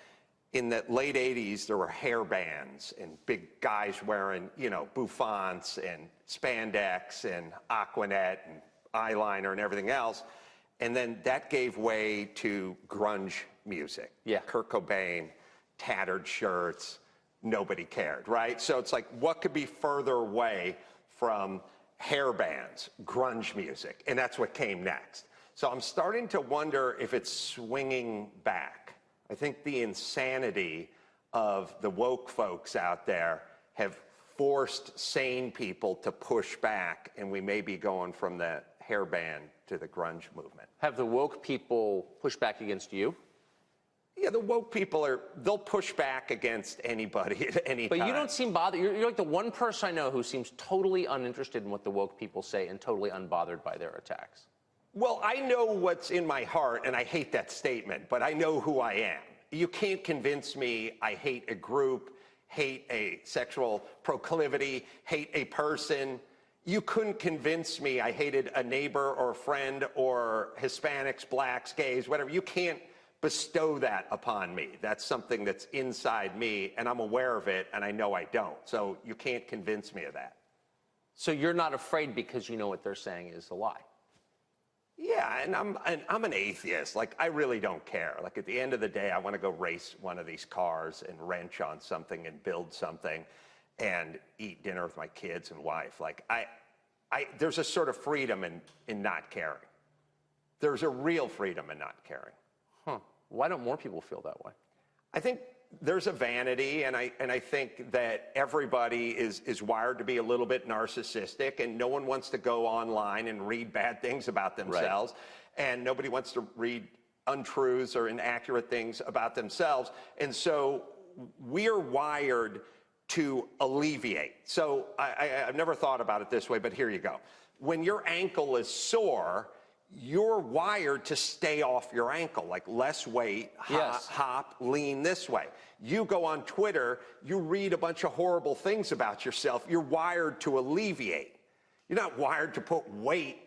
in the late 80s, there were hair bands and big guys wearing, bouffants and spandex and Aquanet and eyeliner and everything else. And then that gave way to grunge music. Yeah. Kurt Cobain, tattered shirts, nobody cared, right? So it's like, what could be further away from hair bands, grunge music? And that's what came next. So I'm starting to wonder if it's swinging back. I think the insanity of the woke folks out there have forced sane people to push back, and we may be going from the hairband to the grunge movement. Have the woke people pushed back against you? Yeah, the woke people they'll push back against anybody at any time. But you don't seem bothered. You're like the one person I know who seems totally uninterested in what the woke people say and totally unbothered by their attacks. Well, I know what's in my heart, and I hate that statement, but I know who I am. You can't convince me I hate a group, hate a sexual proclivity, hate a person. You couldn't convince me I hated a neighbor or a friend or Hispanics, blacks, gays, whatever. You can't bestow that upon me. That's something that's inside me, and I'm aware of it, and I know I don't. So you can't convince me of that. So you're not afraid because you know what they're saying is a lie? Yeah, and I'm an atheist. Like, I really don't care. Like, at the end of the day, I want to go race one of these cars and wrench on something and build something and eat dinner with my kids and wife. Like, there's a sort of freedom in not caring. There's a real freedom in not caring. Huh. Why don't more people feel that way? I think there's a vanity, and I think that everybody is wired to be a little bit narcissistic, and no one wants to go online and read bad things about themselves, and nobody wants to read untruths or inaccurate things about themselves. And so we're wired to alleviate. So I've never thought about it this way, but here you go. When your ankle is sore, you're wired to stay off your ankle, like less weight, hop, lean this way. You go on Twitter, you read a bunch of horrible things about yourself. You're wired to alleviate. You're not wired to put weight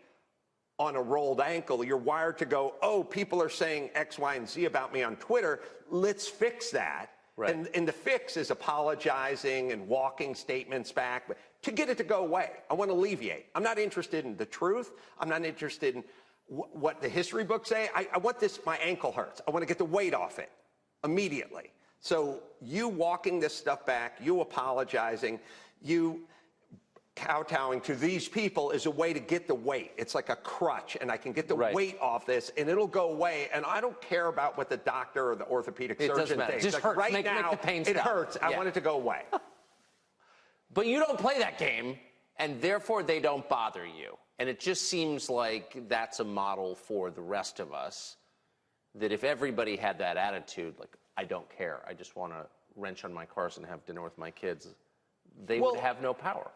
on a rolled ankle. You're wired to go, oh, people are saying X, Y, and Z about me on Twitter. Let's fix that. Right. And the fix is apologizing and walking statements back to get it to go away. I want to alleviate. I'm not interested in the truth. I'm not interested in what the history books say. I want this, my ankle hurts. I want to get the weight off it immediately. So you walking this stuff back, you apologizing, you kowtowing to these people is a way to get the weight. It's like a crutch, and I can get the weight off this, and it'll go away, and I don't care about what the doctor or the orthopedic surgeon thinks. It just hurts. Right make now, the pain it stop. hurts. I want it to go away. But you don't play that game, and therefore they don't bother you. And it just seems like that's a model for the rest of us, that if everybody had that attitude, like, I don't care, I just want to wrench on my cars and have dinner with my kids, they would have no power.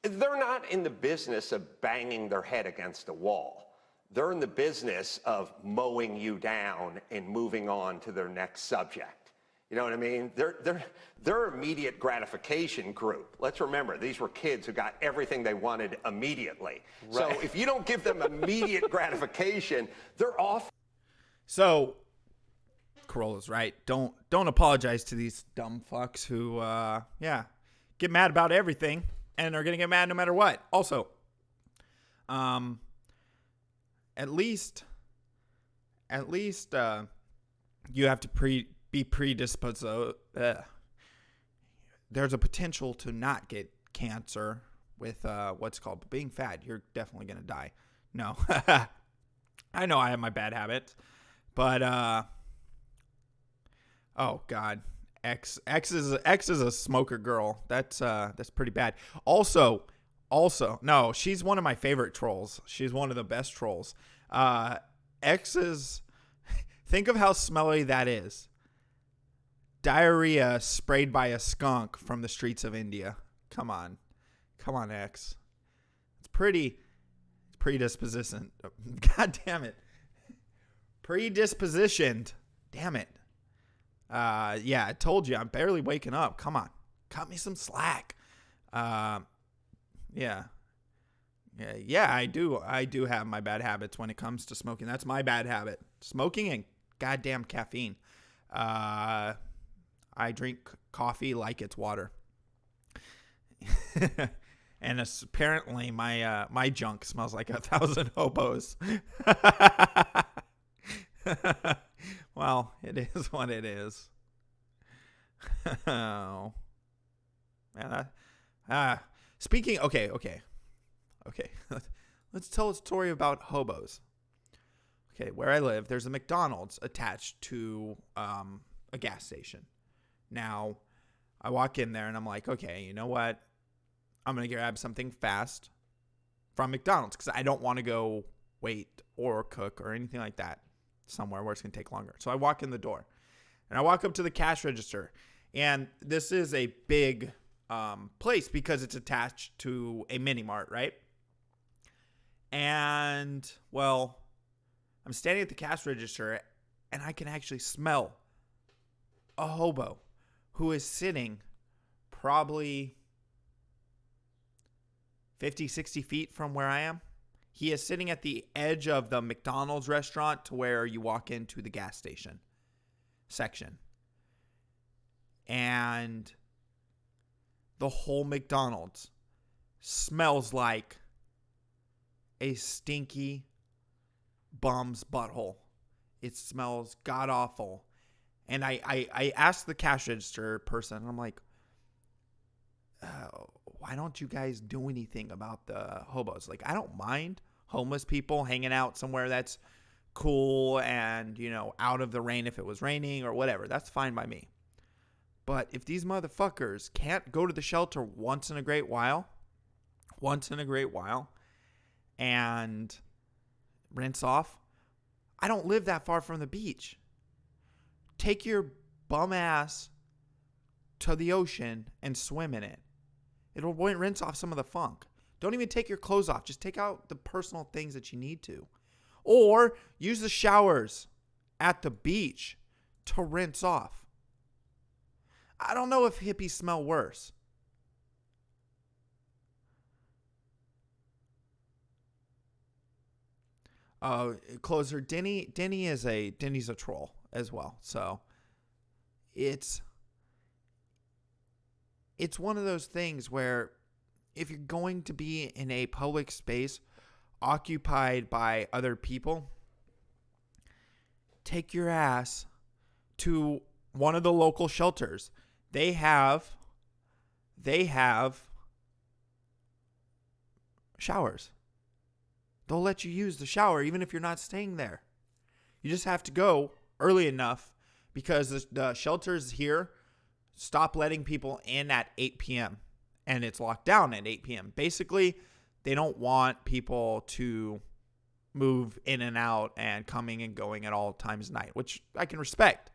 They're not in the business of banging their head against a wall. They're in the business of mowing you down and moving on to their next subject. You know what I mean? They're immediate gratification group. Let's remember, these were kids who got everything they wanted immediately. Right. So if you don't give them immediate gratification, they're off. So Corolla's right. Don't apologize to these dumb fucks who, get mad about everything and are gonna get mad no matter what. Also, at least, you have to be predisposed. There's a potential to not get cancer with what's called being fat. You're definitely gonna die. No, I know I have my bad habits, but oh god, X is a smoker girl. That's pretty bad. Also, no, she's one of my favorite trolls. She's one of the best trolls. X is. Think of how smelly that is. Diarrhea sprayed by a skunk from the streets of India. Come on, X. It's predispositioned. God damn it. Predispositioned. Damn it. Yeah, I told you I'm barely waking up. Come on, cut me some slack. Yeah, I do have my bad habits when it comes to smoking. That's my bad habit. Smoking and goddamn caffeine. I drink coffee like it's water. And apparently my junk smells like 1,000 hobos. Well, it is what it is. Oh. Man, speaking, okay. Let's tell a story about hobos. Okay, where I live, there's a McDonald's attached to a gas station. Now, I walk in there and I'm like, okay, you know what? I'm going to grab something fast from McDonald's because I don't want to go wait or cook or anything like that somewhere where it's going to take longer. So I walk in the door and I walk up to the cash register. And this is a big place because it's attached to a mini mart, right? And, well, I'm standing at the cash register and I can actually smell a hobo who is sitting probably 50, 60 feet from where I am. He is sitting at the edge of the McDonald's restaurant to where you walk into the gas station section. And the whole McDonald's smells like a stinky bum's butthole. It smells god-awful. And I asked the cash register person, I'm like, why don't you guys do anything about the hobos? Like, I don't mind homeless people hanging out somewhere that's cool and, you know, out of the rain if it was raining or whatever. That's fine by me. But if these motherfuckers can't go to the shelter once in a great while, and rinse off, I don't live that far from the beach. Take your bum ass to the ocean and swim in it. It'll rinse off some of the funk. Don't even take your clothes off. Just take out the personal things that you need to. Or use the showers at the beach to rinse off. I don't know if hippies smell worse. Closer, Denny's a troll as well. So it's one of those things where if you're going to be in a public space occupied by other people, take your ass to one of the local shelters. They have showers. They'll let you use the shower even if you're not staying there. You just have to go early enough because the shelters here stop letting people in at 8 p.m. and it's locked down at 8 p.m. Basically, they don't want people to move in and out and coming and going at all times of night, which I can respect.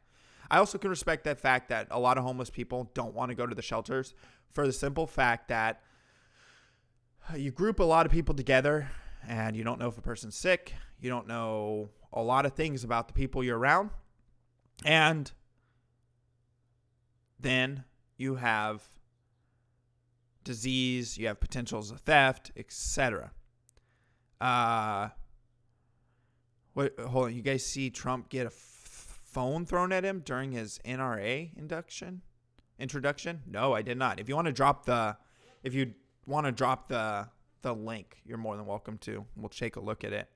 I also can respect that fact that a lot of homeless people don't want to go to the shelters for the simple fact that you group a lot of people together and you don't know if a person's sick. You don't know a lot of things about the people you're around. And then you have disease, you have potentials of theft, etc. Hold on, you guys see Trump get a phone thrown at him during his NRA introduction? No, I did not. If you want to drop the link, you're more than welcome to. We'll take a look at it.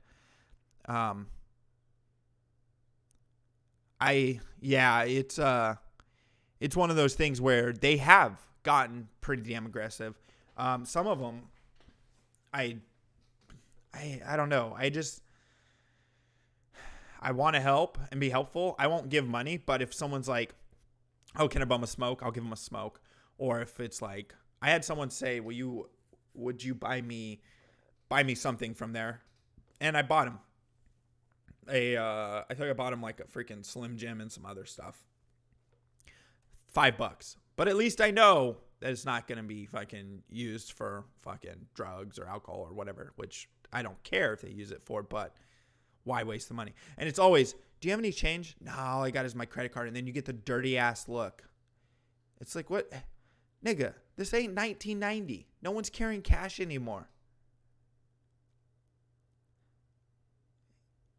It's one of those things where they have gotten pretty damn aggressive. Some of them, I don't know. I want to help and be helpful. I won't give money, but if someone's like, "Oh, can I bum a smoke?" I'll give them a smoke. Or if it's like, I had someone say, "Would you buy me something from there?" And I bought him I think I bought him like a freaking Slim Jim and some other stuff. $5. But at least I know that it's not going to be fucking used for fucking drugs or alcohol or whatever, which I don't care if they use it for, but why waste the money? And it's always, do you have any change? No, all I got is my credit card. And then you get the dirty ass look. It's like, what? Nigga, this ain't 1990. No one's carrying cash anymore.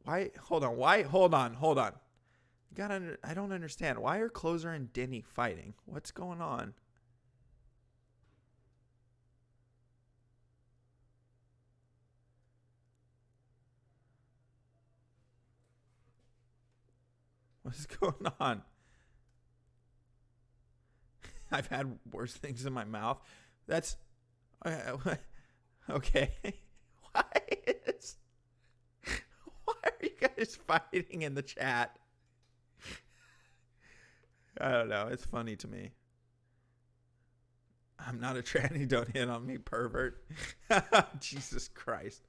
Why? Hold on. I don't understand. Why are Closer and Denny fighting? What's going on? What's going on? I've had worse things in my mouth. That's okay. Why are you guys fighting in the chat? I don't know. It's funny to me. I'm not a tranny. Don't hit on me, pervert. Jesus Christ.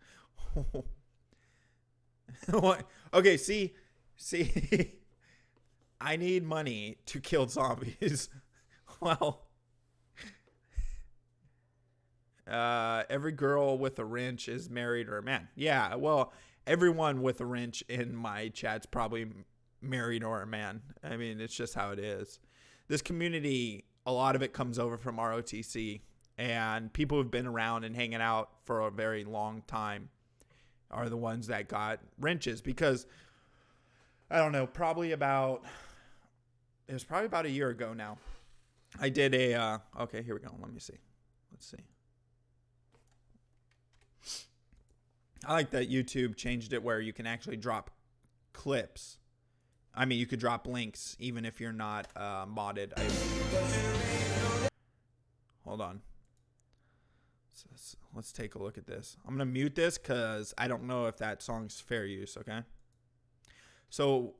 What? Okay, see. I need money to kill zombies. Well, every girl with a wrench is married or a man. Yeah, well, everyone with a wrench in my chat's probably married or a man. I mean, it's just how it is. This community, a lot of it comes over from ROTC, and people who've been around and hanging out for a very long time are the ones that got wrenches because, I don't know, it was probably about a year ago now. I did a, okay, here we go. Let me see. Let's see. I like that YouTube changed it where you can actually drop clips. I mean, you could drop links even if you're not modded. Hold on. Let's take a look at this. I'm going to mute this because I don't know if that song's fair use, okay? So...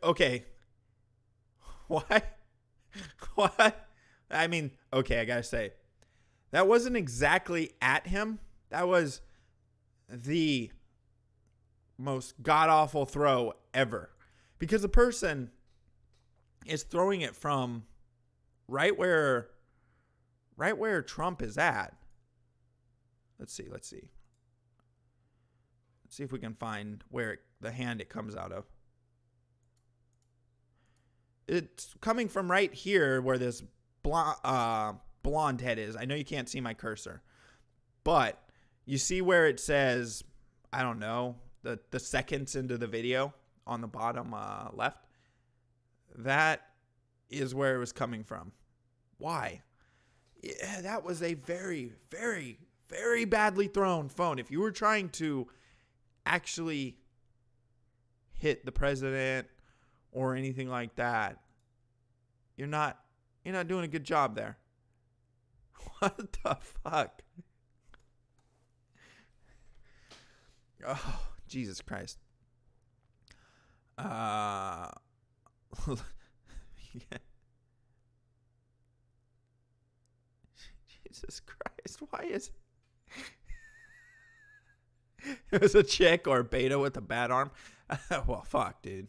okay. What? I mean, okay, I gotta say, that wasn't exactly at him. That was the most god-awful throw ever. Because the person is throwing it from right where Trump is at. Let's see. Let's see if we can find where the hand it comes out of. It's coming from right here where this blonde head is. I know you can't see my cursor, but you see where it says, I don't know, the seconds into the video on the bottom left. That is where it was coming from. Why? Yeah, that was a very, very, very badly thrown phone. If you were trying to actually hit the president or anything like that, you're not doing a good job there. What the fuck? Oh, Jesus Christ. Yeah. Jesus Christ, why is it was a chick or a beta with a bad arm? Well, fuck, dude.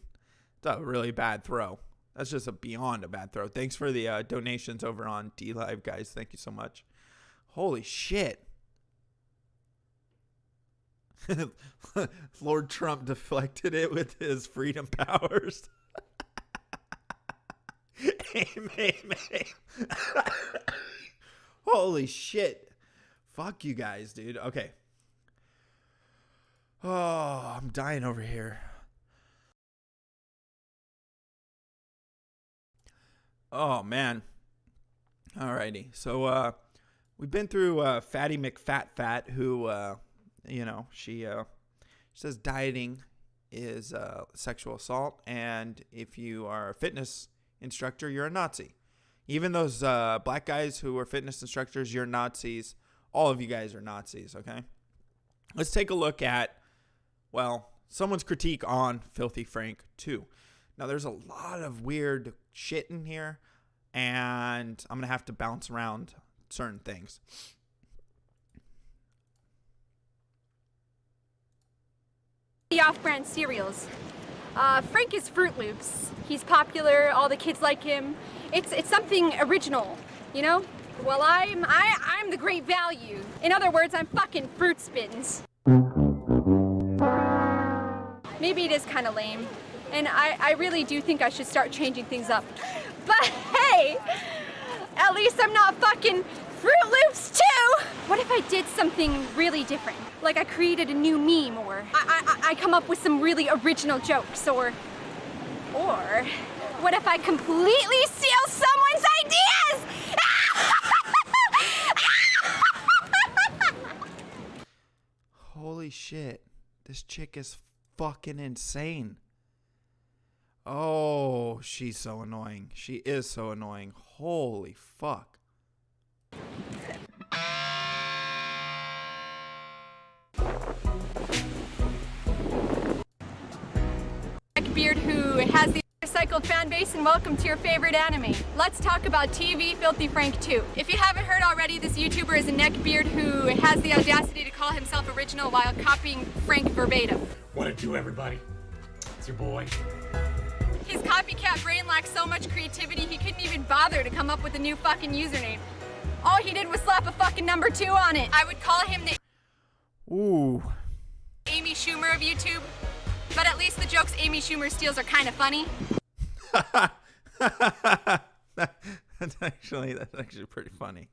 That's a really bad throw. That's just beyond a bad throw. Thanks for the donations over on DLive, guys. Thank you so much. Holy shit. Lord Trump deflected it with his freedom powers. Amen. Holy shit. Fuck you guys, dude. Okay. Oh, I'm dying over here. Oh, man. Alrighty. So, we've been through Fatty McFat, who, she says dieting is sexual assault. And if you are a fitness instructor, you're a Nazi. Even those black guys who are fitness instructors, you're Nazis. All of you guys are Nazis, okay? Let's take a look at, well, someone's critique on Filthy Frank 2. Now, there's a lot of weird shit in here, and I'm going to have to bounce around certain things. The off-brand cereals. Frank is Fruit Loops. He's popular, all the kids like him. It's something original, you know? Well, I'm the great value. In other words, I'm fucking Fruit Spins. Maybe it is kind of lame. And I really do think I should start changing things up. But hey, At least I'm not fucking Fruit Loops too! What if I did something really different? Like I created a new meme, or I come up with some really original jokes, or what if I completely steal someone's ideas? Holy shit. This chick is fucking insane. Oh, she's so annoying. She is so annoying. Holy fuck. Beard who has the recycled fan base, and welcome to your favorite anime. Let's talk about TV Filthy Frank 2. If you haven't heard already, this YouTuber is a neckbeard who has the audacity to call himself original while copying Frank verbatim. What it do, everybody? It's your boy. His copycat brain lacks so much creativity he couldn't even bother to come up with a new fucking username. All he did was slap a fucking number 2 on it. I would call him the Ooh. Amy Schumer of YouTube. But at least the jokes Amy Schumer steals are kind of funny. That's actually pretty funny.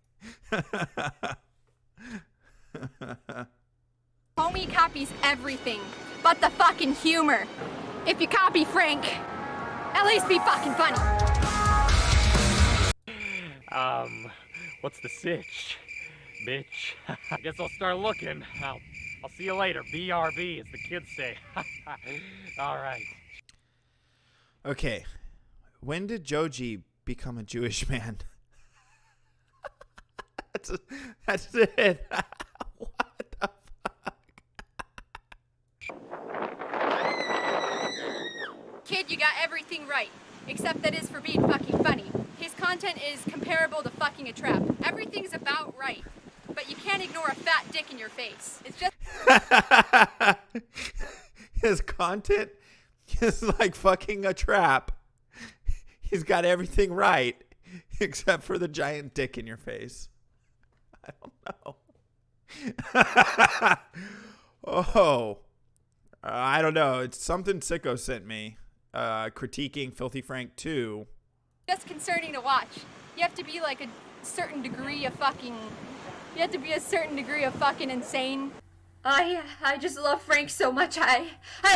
Homie copies everything, but the fucking humor. If you copy Frank, at least be fucking funny. What's the sitch, bitch? I guess I'll start looking. I'll see you later. BRB, as the kids say. All right. Okay. When did Joji become a Jewish man? That's it. What the fuck? Kid, you got everything right. Except that is for being fucking funny. His content is comparable to fucking a trap. Everything's about right. But you can't ignore a fat dick in your face. It's just... His content is like fucking a trap. He's got everything right, except for the giant dick in your face. I don't know. Oh. I don't know. It's something Sicko sent me. Critiquing Filthy Frank 2. Just concerning to watch. You have to be like a certain degree of fucking... You have to be a certain degree of fucking insane. I just love Frank so much. I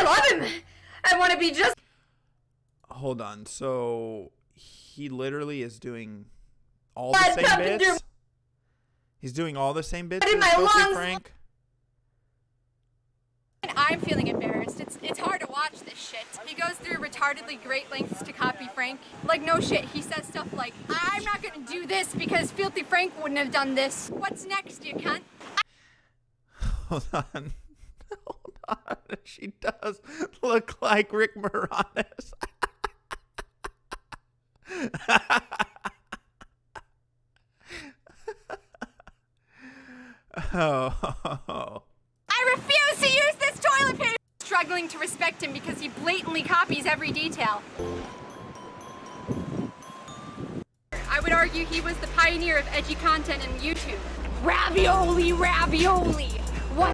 love him. I want to be just... Hold on. So he literally is doing all the same bits? He's doing all the same bits as Filthy Frank? I'm feeling embarrassed. It's hard to watch this shit. He goes through retardedly great lengths to copy Frank. Like, no shit, he says stuff like, I'm not gonna do this because Filthy Frank wouldn't have done this. What's next, you cunt? Hold on. Hold on. She does look like Rick Moranis. Oh. I refuse to use this toilet paper! Struggling to respect him because he blatantly copies every detail. I would argue he was the pioneer of edgy content in YouTube. Ravioli, ravioli! What?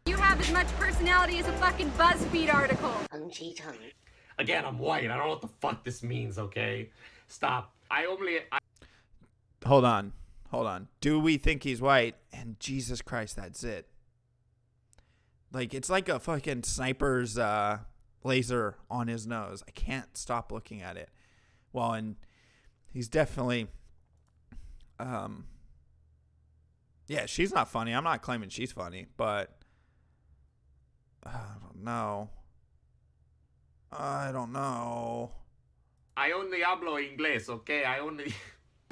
You have as much personality as a fucking BuzzFeed article. Again, I'm white. I don't know what the fuck this means, okay? Stop. Hold on. Do we think he's white? And Jesus Christ, that's it. Like, it's like a fucking sniper's laser on his nose. I can't stop looking at it. Well, and he's definitely... yeah, she's not funny. I'm not claiming she's funny, but... I don't know. I only hablo inglés, okay?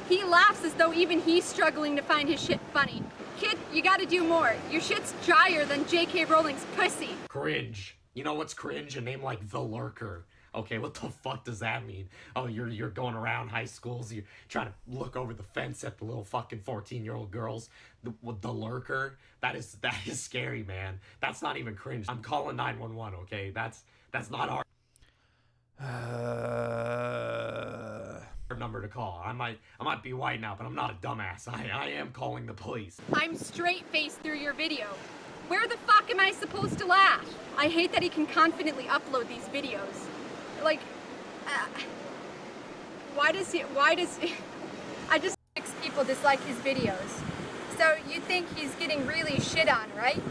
He laughs as though even he's struggling to find his shit funny. Kid, you gotta do more. Your shit's drier than J.K. Rowling's pussy. Cringe. You know what's cringe? A name like The Lurker. Okay, what the fuck does that mean? Oh, you're going around high schools, you're trying to look over the fence at the little fucking 14-year-old girls. The Lurker? That is scary, man. That's not even cringe. I'm calling 911, okay? That's not our number to call. I might be white now, but I'm not a dumbass. I am calling the police. I'm straight-faced through your video. Where the fuck am I supposed to laugh? I hate that he can confidently upload these videos. Like, why does I just people dislike his videos. So you think he's getting really shit on, right?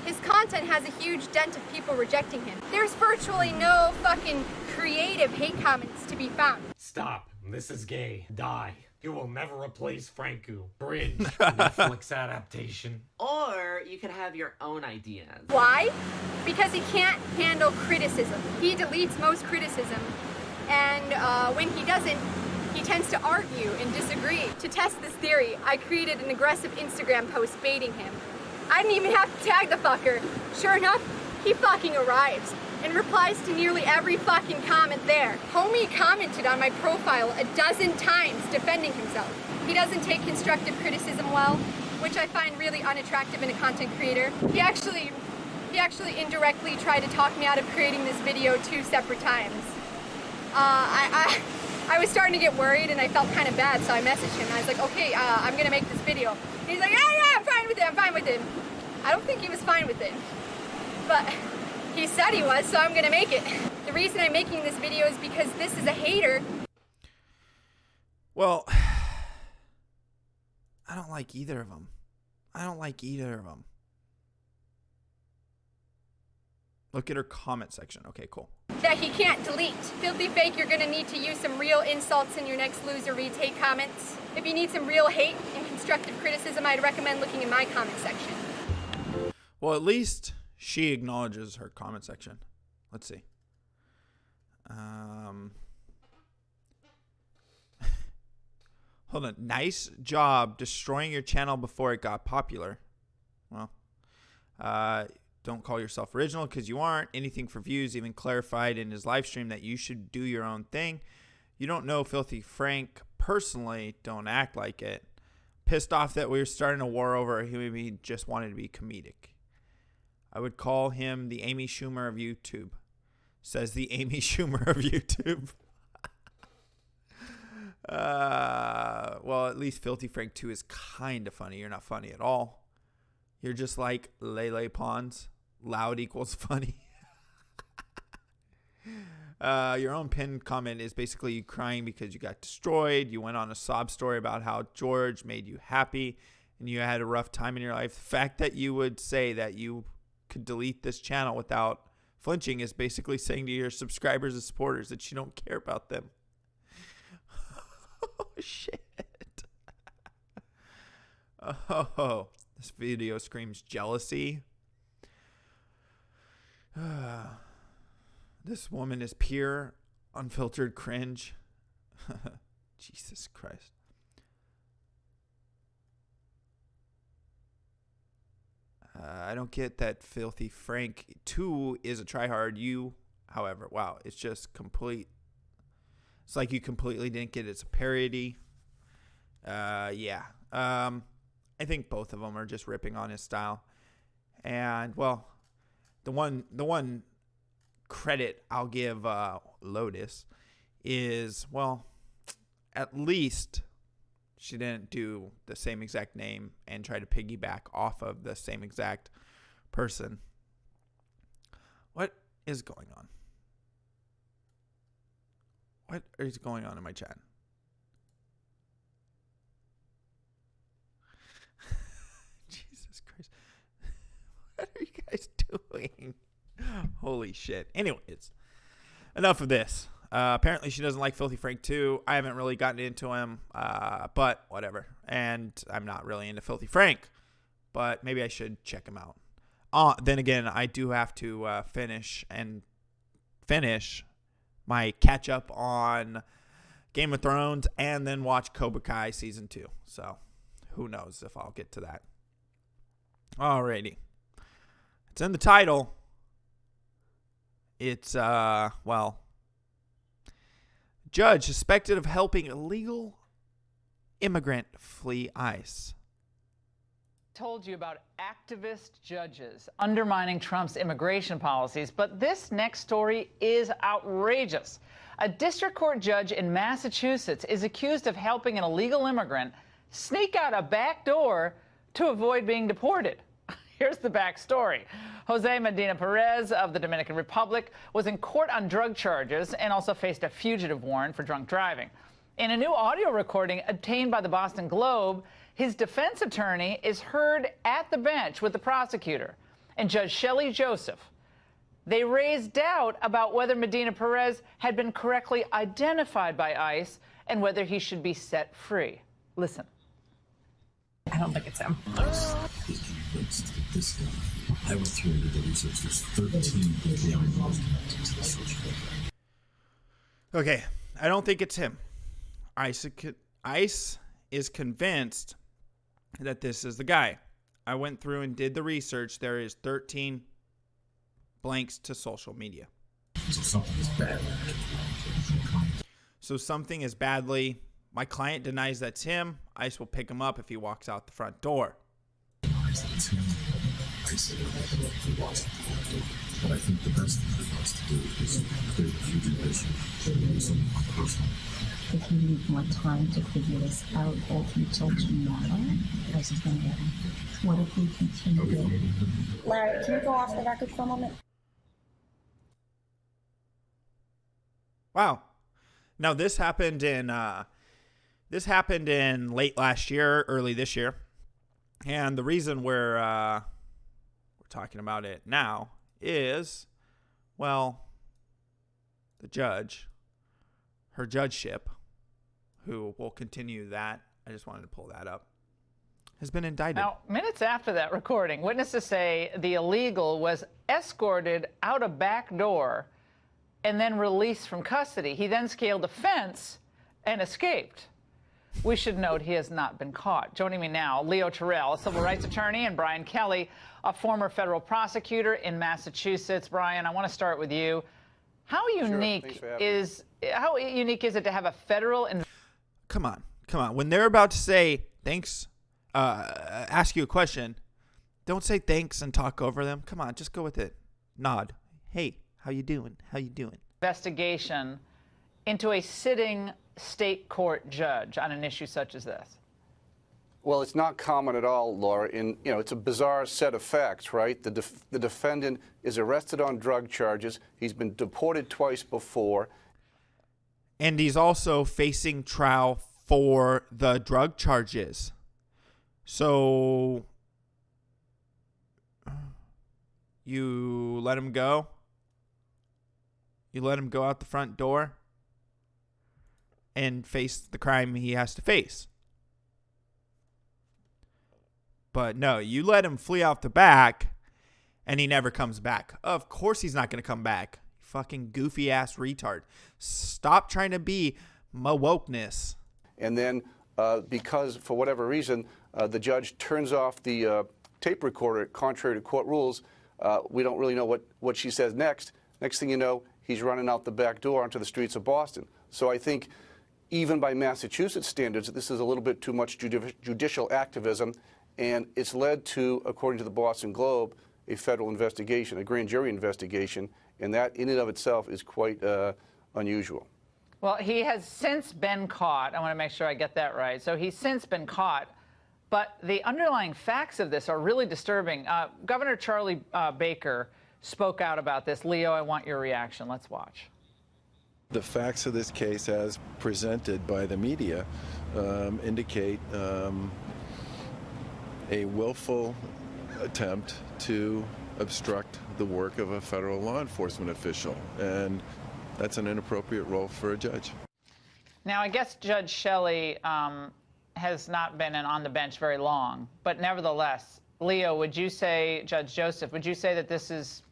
His content has a huge dent of people rejecting him. There's virtually no fucking creative hate comments to be found. Stop. This is gay. Die. You will never replace Franku. Bridge. Netflix adaptation. Or you could have your own ideas. Why? Because he can't handle criticism. He deletes most criticism, and when he doesn't, he tends to argue and disagree. To test this theory, I created an aggressive Instagram post baiting him. I didn't even have to tag the fucker. Sure enough, he fucking arrives and replies to nearly every fucking comment there. Homie commented on my profile a dozen times defending himself. He doesn't take constructive criticism well, which I find really unattractive in a content creator. He actually indirectly tried to talk me out of creating this video 2 separate times. I was starting to get worried and I felt kind of bad, so I messaged him and I was like, okay, I'm gonna make this video. And he's like, yeah, I'm fine with it, I'm fine with it. I don't think he was fine with it, but he said he was, so I'm gonna make it. The reason I'm making this video is because this is a hater. Well, I don't like either of them. I don't like either of them. Look at her comment section. Okay, cool. That he can't delete. Filthy fake, you're gonna need to use some real insults in your next loser reads hate comments. If you need some real hate and constructive criticism, I'd recommend looking in my comment section. Well, at least she acknowledges her comment section. Let's see. Hold on. Nice job destroying your channel before it got popular. Well, don't call yourself original because you aren't. Anything for views. Even clarified in his live stream that you should do your own thing. You don't know Filthy Frank personally. Don't act like it. Pissed off that we were starting a war over him. He just wanted to be comedic. I would call him the Amy Schumer of YouTube. Says the Amy Schumer of YouTube. Well, at least Filthy Frank 2 is kind of funny. You're not funny at all. You're just like Lele Pons. Loud equals funny. Your own pinned comment is basically you crying because you got destroyed. You went on a sob story about how George made you happy and you had a rough time in your life. The fact that you would say that you could delete this channel without flinching is basically saying to your subscribers and supporters that you don't care about them. Oh, shit. Oh, this video screams jealousy. This woman is pure, unfiltered cringe. Jesus Christ. I don't get that Filthy Frank 2 is a tryhard. You, however, wow, it's just complete. It's like you completely didn't get it. It's a parody. Yeah. I think both of them are just ripping on his style. And, well, the one credit I'll give Lotus is, well, at least she didn't do the same exact name and try to piggyback off of the same exact person. What is going on? What is going on in my chat? Jesus Christ. What are you guys doing? Holy shit. Anyways, enough of this. Apparently she doesn't like Filthy Frank 2. I haven't really gotten into him, but whatever. And I'm not really into Filthy Frank, but maybe I should check him out. Then again, I do have to finish my catch up on Game of Thrones and then watch Cobra Kai season 2. So who knows if I'll get to that. Alrighty. It's in the title. It's, well, judge suspected of helping illegal immigrant flee ICE. Told you about activist judges undermining Trump's immigration policies, but this next story is outrageous. A district court judge in Massachusetts is accused of helping an illegal immigrant sneak out a back door to avoid being deported. Here's the backstory. Jose Medina Perez of the Dominican Republic was in court on drug charges and also faced a fugitive warrant for drunk driving. In a new audio recording obtained by the Boston Globe, his defense attorney is heard at the bench with the prosecutor and Judge Shelley Joseph. They raised doubt about whether Medina Perez had been correctly identified by ICE and whether he should be set free. Listen. I don't think it's him. ICE is convinced that this guy, I went through the research, there's 13 people involved connected to the social media. Okay, I don't think it's him. ICE is convinced that this is the guy. I went through and did the research. There is 13 blanks to social media. So something is bad. So something is badly. My client denies that's him. ICE will pick him up if he walks out the front door. It's him. I said he walks out the front door. But I think the best thing for us to do is clear the fugitive issue. Something more personal. If you need more time to figure this out until tomorrow, this is going to happen. What if we continue? Larry, can you go off the record for a moment? Wow. Now this happened in late last year, early this year, and the reason we're talking about it now is, well, the judge, her judgeship, who will continue that. I just wanted to pull that up. Has been indicted. Now, minutes after that recording, witnesses say the illegal was escorted out a back door and then released from custody. He then scaled a fence and escaped. We should note he has not been caught. Joining me now, Leo Terrell, a civil rights attorney, and Brian Kelly, a former federal prosecutor in Massachusetts. Brian, I want to start with you. How unique is it to have a federal? Come on. When they're about to say thanks, ask you a question, don't say thanks and talk over them. Come on, just go with it. Nod. Hey, how you doing? Investigation into a sitting state court judge on an issue such as this? Well, it's not common at all, Laura. It's a bizarre set of facts, right? The defendant is arrested on drug charges. He's been deported twice before. And he's also facing trial for the drug charges. So you let him go? You let him go out the front door and face the crime he has to face. But no, you let him flee out the back and he never comes back. Of course he's not going to come back. Fucking goofy ass retard. Stop trying to be wokeness. And then because for whatever reason, the judge turns off the tape recorder contrary to court rules, we don't really know what she says next. Next thing you know, he's running out the back door onto the streets of Boston. So I think even by Massachusetts standards, this is a little bit too much judicial activism, and it's led to, according to the Boston Globe, a federal investigation, a grand jury investigation, and that in and of itself is quite unusual. Well, he has since been caught. I want to make sure I get that right. So he's since been caught, but the underlying facts of this are really disturbing. Governor Charlie Baker spoke out about this. Leo, I want your reaction. Let's watch. The facts of this case, as presented by the media, indicate a willful attempt to obstruct the work of a federal law enforcement official, and that's an inappropriate role for a judge. Now, I guess Judge Shelley has not been on the bench very long, but nevertheless, Leo, would you say, Judge Joseph, would you say that this is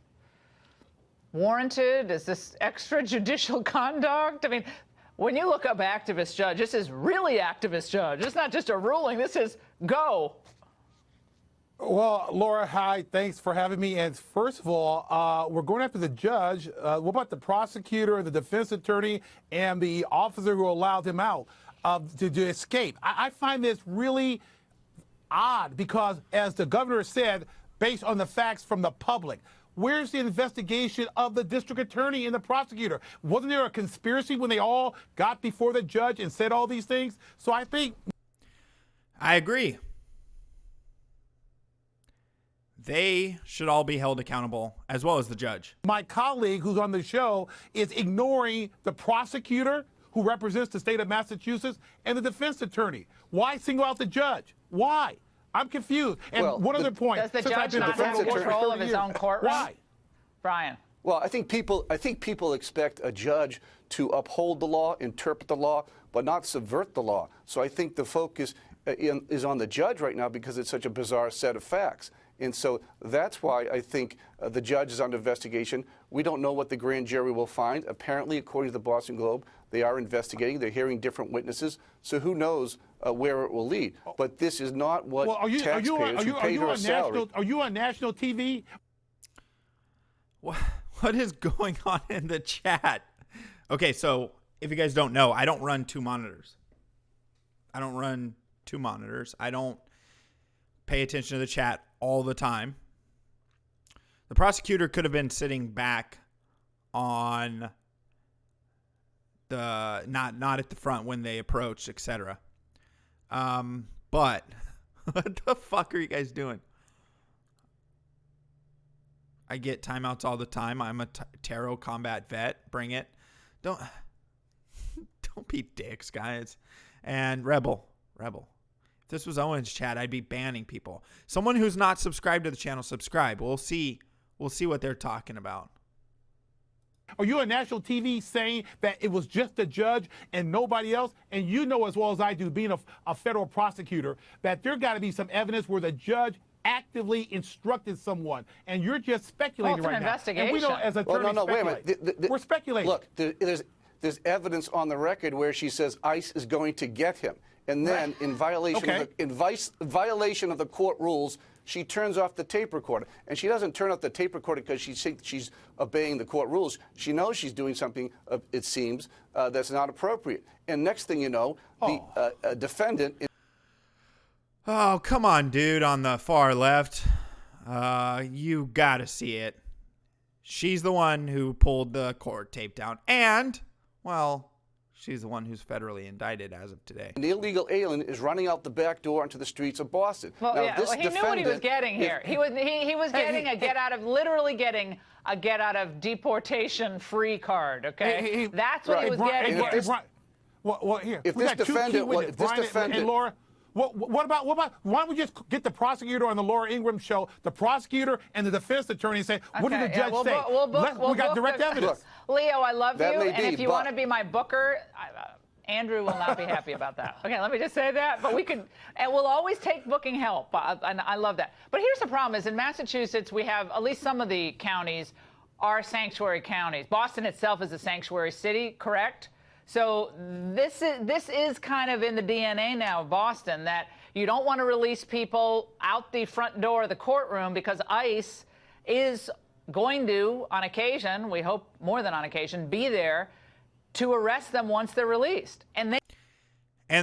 warranted? Is this extrajudicial conduct? I mean, when you look up activist judge, this is really activist judge. It's not just a ruling. This is go. Well, Laura, hi. Thanks for having me. And first of all, we're going after the judge. What about the prosecutor, the defense attorney, and the officer who allowed him out to escape? I find this really odd because, as the governor said, based on the facts from the public, where's the investigation of the district attorney and the prosecutor? Wasn't there a conspiracy when they all got before the judge and said all these things? So I think... I agree. they should all be held accountable, as well as the judge. My colleague who's on the show is ignoring the prosecutor who represents the state of Massachusetts and the defense attorney. Why single out the judge? Why? I'm confused. And one other point. Does the judge not have control of his own courtroom? Why? Brian. Well, I think people expect a judge to uphold the law, interpret the law, but not subvert the law. So I think the focus is on the judge right now because it's such a bizarre set of facts. And so that's why I think the judge is under investigation. We don't know what the grand jury will find. Apparently, according to the Boston Globe, they are investigating. They're hearing different witnesses. So who knows where it will lead? But this is not what taxpayers who paid her a salary. Are you on national TV? What is going on in the chat? Okay, so if you guys don't know, I don't run two monitors. I don't pay attention to the chat all the time. The prosecutor could have been sitting back on the not at the front when they approached, etc. But what the fuck are you guys doing? I get timeouts all the time. I'm a tarot combat vet. Bring it. Don't be dicks, guys. And Rebel. If this was Owen's chat, I'd be banning people. Someone who's not subscribed to the channel, subscribe. We'll see what they're talking about. Are you on national TV saying that it was just the judge and nobody else? And you know as well as I do, being a federal prosecutor, that there got to be some evidence where the judge actively instructed someone, and you're just speculating right now. And we don't, as attorneys, wait a minute. We're speculating. Look, there's evidence on the record where she says ICE is going to get him, and then in violation of the court rules, she turns off the tape recorder. And she doesn't turn off the tape recorder because she thinks she's obeying the court rules. She knows she's doing something, it seems, that's not appropriate. And next thing you know, the defendant. Oh, come on, dude, on the far left. You gotta see it. She's the one who pulled the court tape down. And, well, she's the one who's federally indicted as of today. The illegal alien is running out the back door into the streets of Boston. Well, he knew what he was getting here. He was getting literally getting a get out of deportation free card, okay? That's what he was getting here. Well, here. If this defendant, and Laura, what about, why don't we just get the prosecutor on the Laura Ingraham show, the prosecutor and the defense attorney, and say, what did the judge say? We got direct evidence. Leo, I love you, and if you want to be my booker, Andrew will not be happy about that. Okay, let me just say that. But we'll always take booking help, and I love that. But here's the problem: is in Massachusetts we have at least some of the counties are sanctuary counties. Boston itself is a sanctuary city, correct? So this is kind of in the DNA now of Boston, that you don't want to release people out the front door of the courtroom because ICE is going to, on occasion, we hope more than on occasion, be there to arrest them once they're released. And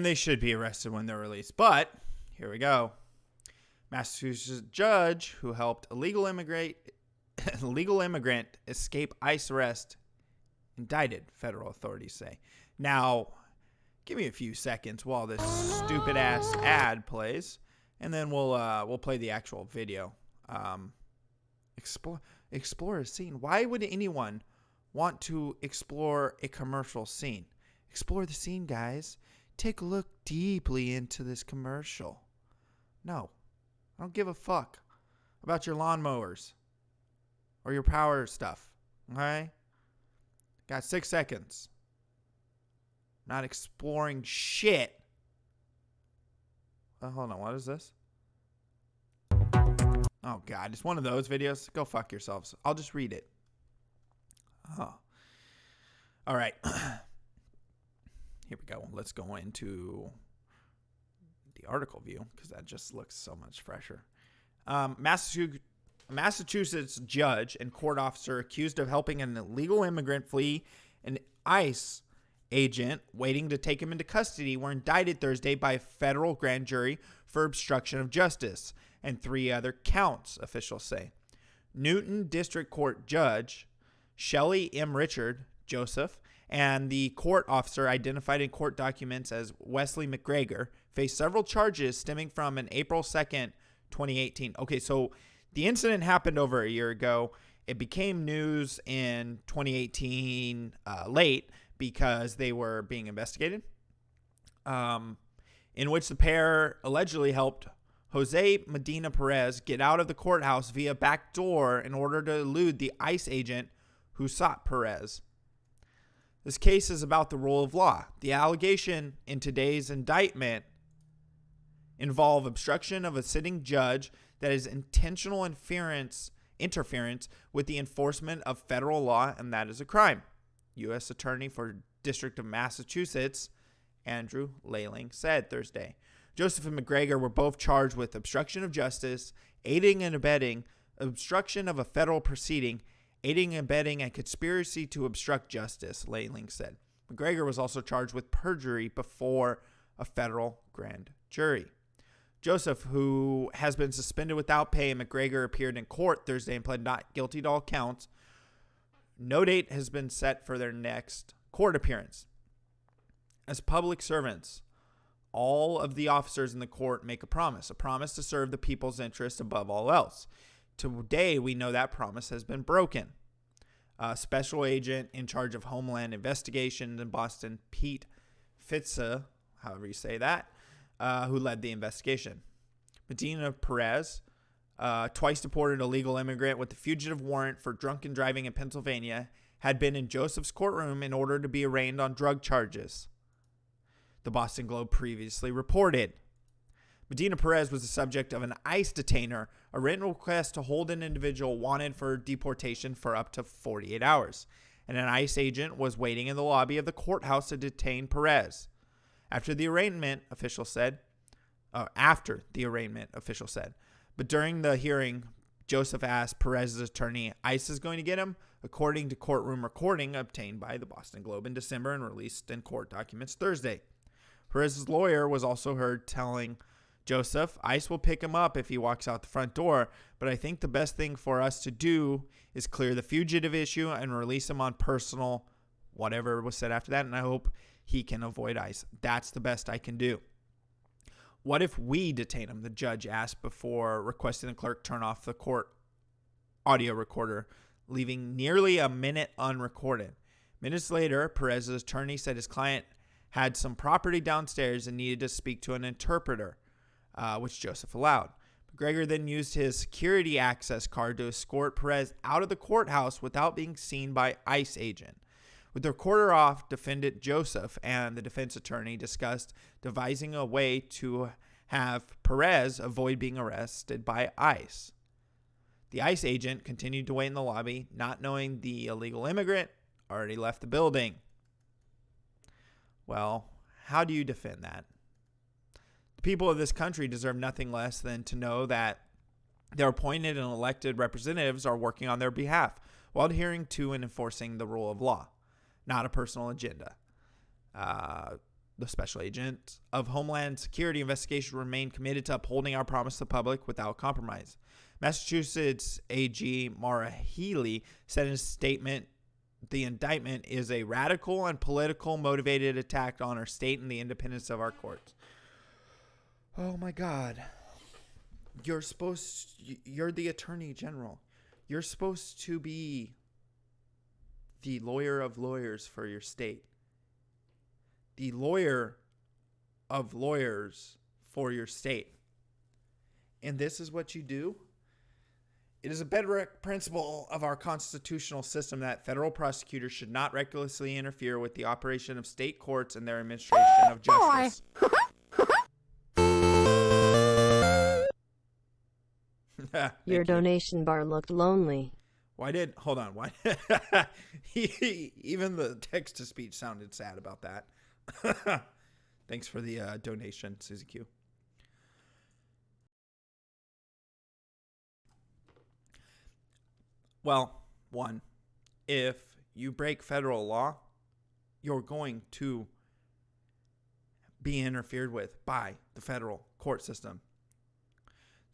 they should be arrested when they're released. But here we go. Massachusetts judge who helped a legal immigrant escape ICE arrest indicted, federal authorities say. Now, give me a few seconds while this stupid ass ad plays, and then we'll play the actual video. Explore a scene. Why would anyone want to explore a commercial scene? Explore the scene, guys. Take a look deeply into this commercial. No, I don't give a fuck about your lawnmowers or your power stuff. Okay? Got 6 seconds. Not exploring shit. Hold on. What is this? Oh, God. It's one of those videos. Go fuck yourselves. I'll just read it. Oh. All right. Here we go. Let's go into the article view because that just looks so much fresher. Massachusetts judge and court officer accused of helping an illegal immigrant flee an ICE agent waiting to take him into custody were indicted Thursday by a federal grand jury for obstruction of justice and 3 other counts, officials say. Newton District Court Judge Shelley M. Richard Joseph and the court officer identified in court documents as Wesley McGregor face several charges stemming from an April 2nd, 2018. Okay, so The incident happened over a year ago. It became news in 2018 late because they were being investigated, in which the pair allegedly helped Jose Medina Perez get out of the courthouse via back door in order to elude the ICE agent who sought Perez. This case is about the rule of law. The allegation in today's indictment involve obstruction of a sitting judge that is intentional interference with the enforcement of federal law, and that is a crime. U.S. Attorney for District of Massachusetts, Andrew Lailing, said Thursday. Joseph and McGregor were both charged with obstruction of justice, aiding and abetting, obstruction of a federal proceeding, aiding and abetting, and conspiracy to obstruct justice, Lailing said. McGregor was also charged with perjury before a federal grand jury. Joseph, who has been suspended without pay, and McGregor appeared in court Thursday and pled not guilty to all counts. No date has been set for their next court appearance. As public servants, all of the officers in the court make a promise to serve the people's interest above all else. Today, we know that promise has been broken. Special agent in charge of Homeland Investigations in Boston, Pete Fitza, however you say that, who led the investigation. Medina Perez, twice deported illegal immigrant with a fugitive warrant for drunken driving in Pennsylvania, had been in Joseph's courtroom in order to be arraigned on drug charges. The Boston Globe previously reported. Medina Perez was the subject of an ICE detainer, a written request to hold an individual wanted for deportation for up to 48 hours, and an ICE agent was waiting in the lobby of the courthouse to detain Perez. After the arraignment, officials said. But during the hearing, Joseph asked Perez's attorney, ICE is going to get him, according to courtroom recording obtained by the Boston Globe in December and released in court documents Thursday. Perez's lawyer was also heard telling Joseph, ICE will pick him up if he walks out the front door, but I think the best thing for us to do is clear the fugitive issue and release him on personal, whatever was said after that, and I hope he can avoid ICE. That's the best I can do. What if we detain him? The judge asked before requesting the clerk turn off the court audio recorder, leaving nearly a minute unrecorded. Minutes later, Perez's attorney said his client had some property downstairs and needed to speak to an interpreter, which Joseph allowed. McGregor then used his security access card to escort Perez out of the courthouse without being seen by ICE agent. With the recorder off, defendant Joseph and the defense attorney discussed devising a way to have Perez avoid being arrested by ICE. The ICE agent continued to wait in the lobby, not knowing the illegal immigrant already left the building. Well, how do you defend that? The people of this country deserve nothing less than to know that their appointed and elected representatives are working on their behalf while adhering to and enforcing the rule of law, not a personal agenda. The special agent of Homeland Security investigation remained committed to upholding our promise to the public without compromise. Massachusetts AG Maura Healey said in a statement, the indictment is a radical and political motivated attack on our state and the independence of our courts. Oh my God. You're the attorney general. You're supposed to be the lawyer of lawyers for your state. The lawyer of lawyers for your state. And this is what you do? It is a bedrock principle of our constitutional system that federal prosecutors should not recklessly interfere with the operation of state courts and their administration of justice. Your donation bar looked lonely. Hold on, why? Even the text-to-speech sounded sad about that. Thanks for the donation, Susie Q. Well, one, if you break federal law, you're going to be interfered with by the federal court system.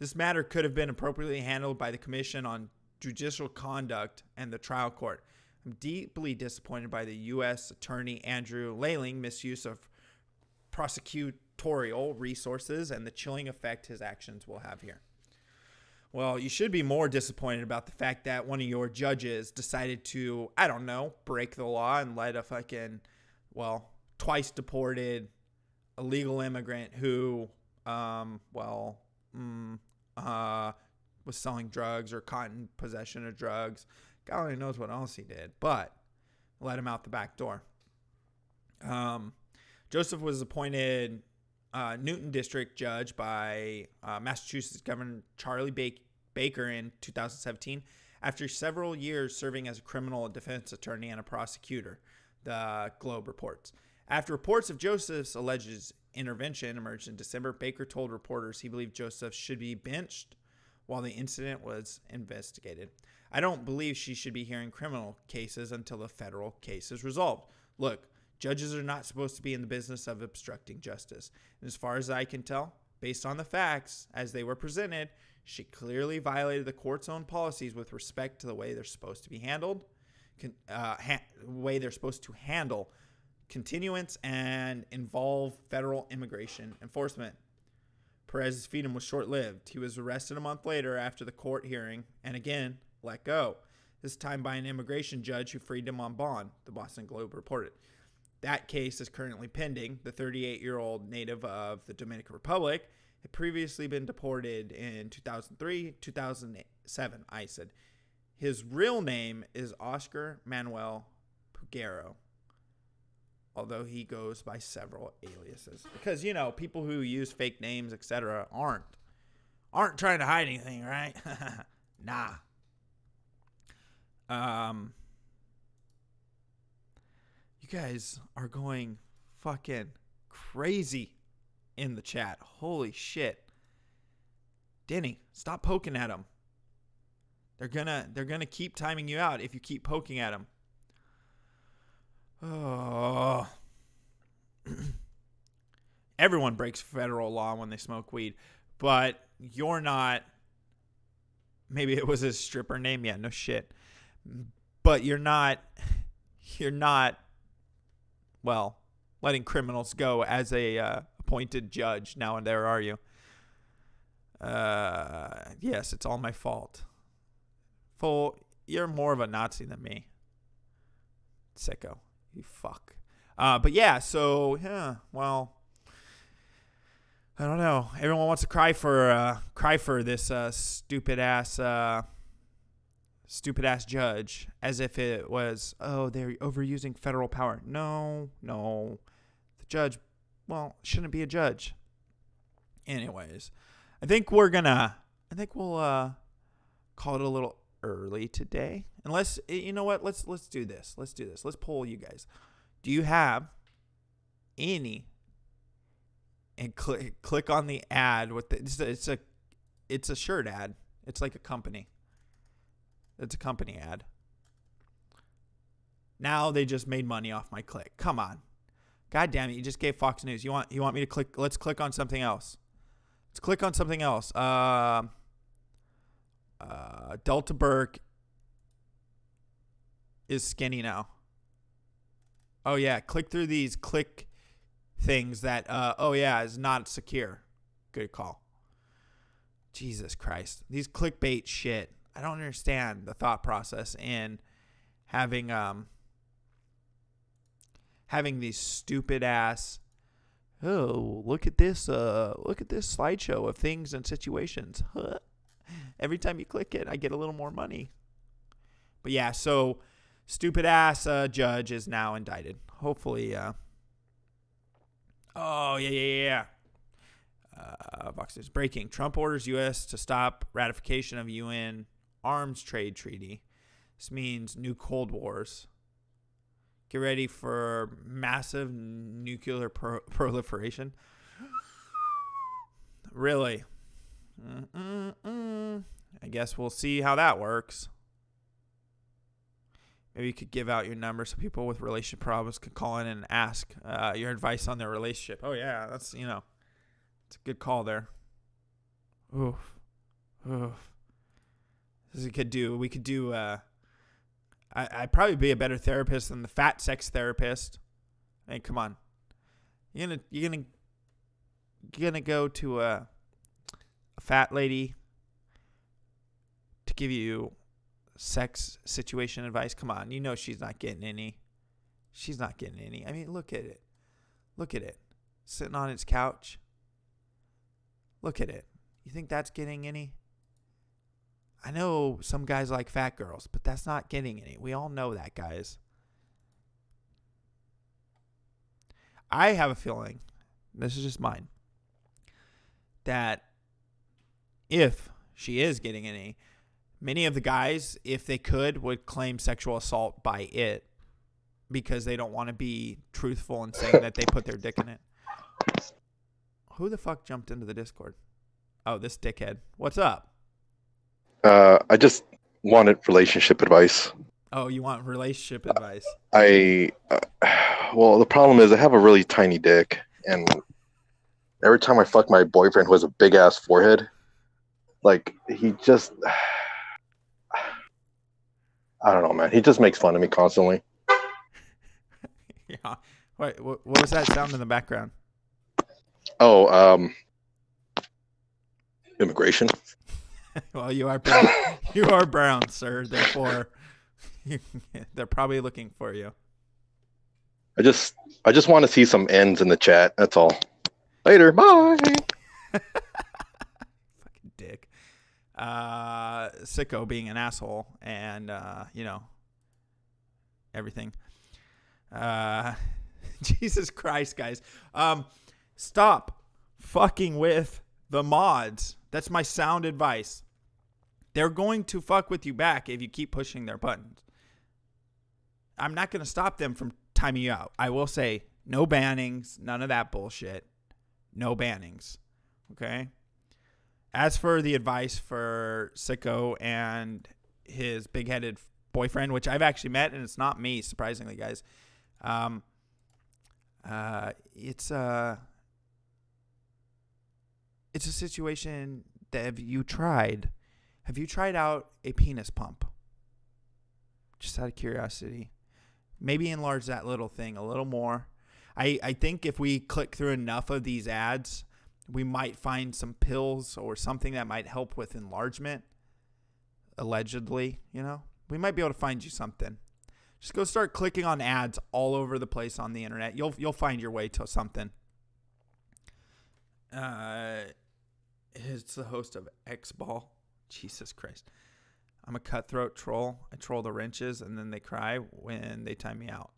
This matter could have been appropriately handled by the Commission on Judicial Conduct and the trial court. I'm deeply disappointed by the U.S. Attorney Andrew Lailing misuse of prosecutorial resources and the chilling effect his actions will have here. Well, you should be more disappointed about the fact that one of your judges decided to, I don't know, break the law and let a fucking, twice deported illegal immigrant who, was selling drugs or caught in possession of drugs. God only knows what else he did, but let him out the back door. Joseph was appointed Newton District Judge by Massachusetts Governor Charlie Baker in 2017 after several years serving as a criminal defense attorney and a prosecutor, the Globe reports. After reports of Joseph's alleged intervention emerged in December, Baker told reporters he believed Joseph should be benched while the incident was investigated. I don't believe she should be hearing criminal cases until the federal case is resolved. Look, judges are not supposed to be in the business of obstructing justice. And as far as I can tell, based on the facts as they were presented, she clearly violated the court's own policies with respect to the way they're supposed to be handled, way they're supposed to handle continuance and involve federal immigration enforcement. Perez's freedom was short-lived. He was arrested a month later after the court hearing and again let go, this time by an immigration judge who freed him on bond, the Boston Globe reported. That case is currently pending. The 38-year-old native of the Dominican Republic had previously been deported in 2003, 2007, ICE said. His real name is Oscar Manuel Pugero, although he goes by several aliases. Because, people who use fake names, etc., aren't trying to hide anything, right? Nah. You guys are going fucking crazy in the chat. Holy shit. Denny, stop poking at them. They're gonna keep timing you out if you keep poking at them. Oh. Everyone breaks federal law when they smoke weed, but you're not. Maybe it was his stripper name. Yeah, no shit. But you're not, letting criminals go as a appointed judge now and there, are you? Yes, it's all my fault. You're more of a Nazi than me. Sicko. You fuck. But yeah, so, I don't know. Everyone wants to cry for this stupid ass judge, as if it was, they're overusing federal power. No. The judge, shouldn't be a judge. Anyways, I think we'll call it a little early today. Unless, you know what? Let's do this. Let's poll you guys. Do you have any? And click on the ad with it's a shirt ad. It's like a company. It's a company ad. Now they just made money off my click. Come on. God damn it, you just gave Fox News. You want me to click? Let's click on something else. Let's click on something else. Delta Burke is skinny now. Oh yeah, click through these click things that is not secure. Good call. Jesus Christ. These clickbait shit. I don't understand the thought process in having these stupid ass, look at this slideshow of things and situations. Huh. Every time you click it, I get a little more money. But yeah, so stupid ass judge is now indicted. Hopefully Vox News breaking. Trump orders U.S. to stop ratification of UN arms trade treaty. This means new Cold Wars. Get ready for massive nuclear proliferation. Really? I guess we'll see how that works. Maybe you could give out your number so people with relationship problems could call in and ask your advice on their relationship. Oh, yeah, that's, it's a good call there. Oof. We could do, I'd probably be a better therapist than the fat sex therapist. Hey, come on. You're gonna go to a fat lady to give you sex situation advice. Come on, you know she's not getting any. She's not getting any. I mean, look at it. Look at it. Sitting on its couch. Look at it. You think that's getting any? I know some guys like fat girls, but that's not getting any. We all know that, guys. I have a feeling, this is just mine, that if she is getting any, many of the guys, if they could, would claim sexual assault by it because they don't want to be truthful in saying that they put their dick in it. Who the fuck jumped into the Discord? Oh, this dickhead. What's up? I just wanted relationship advice. Oh, you want relationship advice? Well, the problem is I have a really tiny dick, and every time I fuck my boyfriend who has a big ass forehead, like he just, I don't know, man. He just makes fun of me constantly. Yeah. Wait, what was that sound in the background? Oh, immigration. Well, you are brown. You are brown, sir. Therefore, they're probably looking for you. I just want to see some ends in the chat. That's all. Later, bye. Fucking dick. Sicko being an asshole, and everything. Jesus Christ, guys. Stop fucking with the mods. That's my sound advice. They're going to fuck with you back if you keep pushing their buttons. I'm not going to stop them from timing you out. I will say no bannings, none of that bullshit. No bannings. Okay? As for the advice for Sicko and his big-headed boyfriend, which I've actually met, and it's not me, surprisingly, guys. It's a situation that have you tried out a penis pump? Just out of curiosity. Maybe enlarge that little thing a little more. I think if we click through enough of these ads, we might find some pills or something that might help with enlargement. Allegedly, we might be able to find you something. Just go start clicking on ads all over the place on the internet. You'll find your way to something. It's the host of X-Ball. Jesus Christ. I'm a cutthroat troll. I troll the wrenches, and then they cry when they time me out.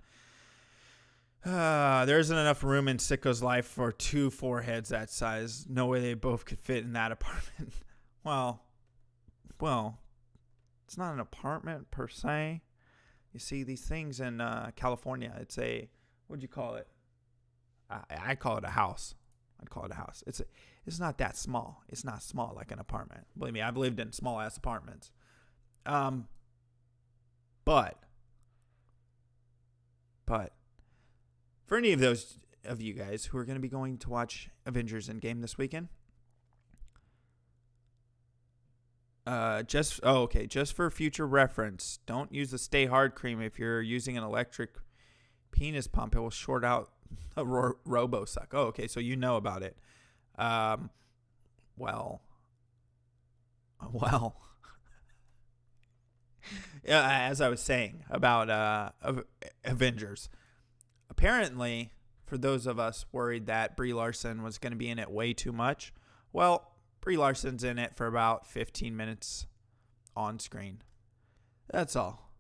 There isn't enough room in Sicko's life for 2 foreheads that size. No way they both could fit in that apartment. Well, it's not an apartment per se. You see these things in California. It's what'd you call it? I call it a house. I'd call it a house. It's not that small. It's not small like an apartment. Believe me, I've lived in small ass apartments. But for any of those of you guys who are going to be going to watch Avengers Endgame this weekend, just for future reference, don't use the Stay Hard cream if you're using an electric penis pump. It will short out a robo-suck. Oh, okay, so you know about it. Well. As I was saying about Avengers, apparently, for those of us worried that Brie Larson was going to be in it way too much, well, Brie Larson's in it for about 15 minutes on screen. That's all.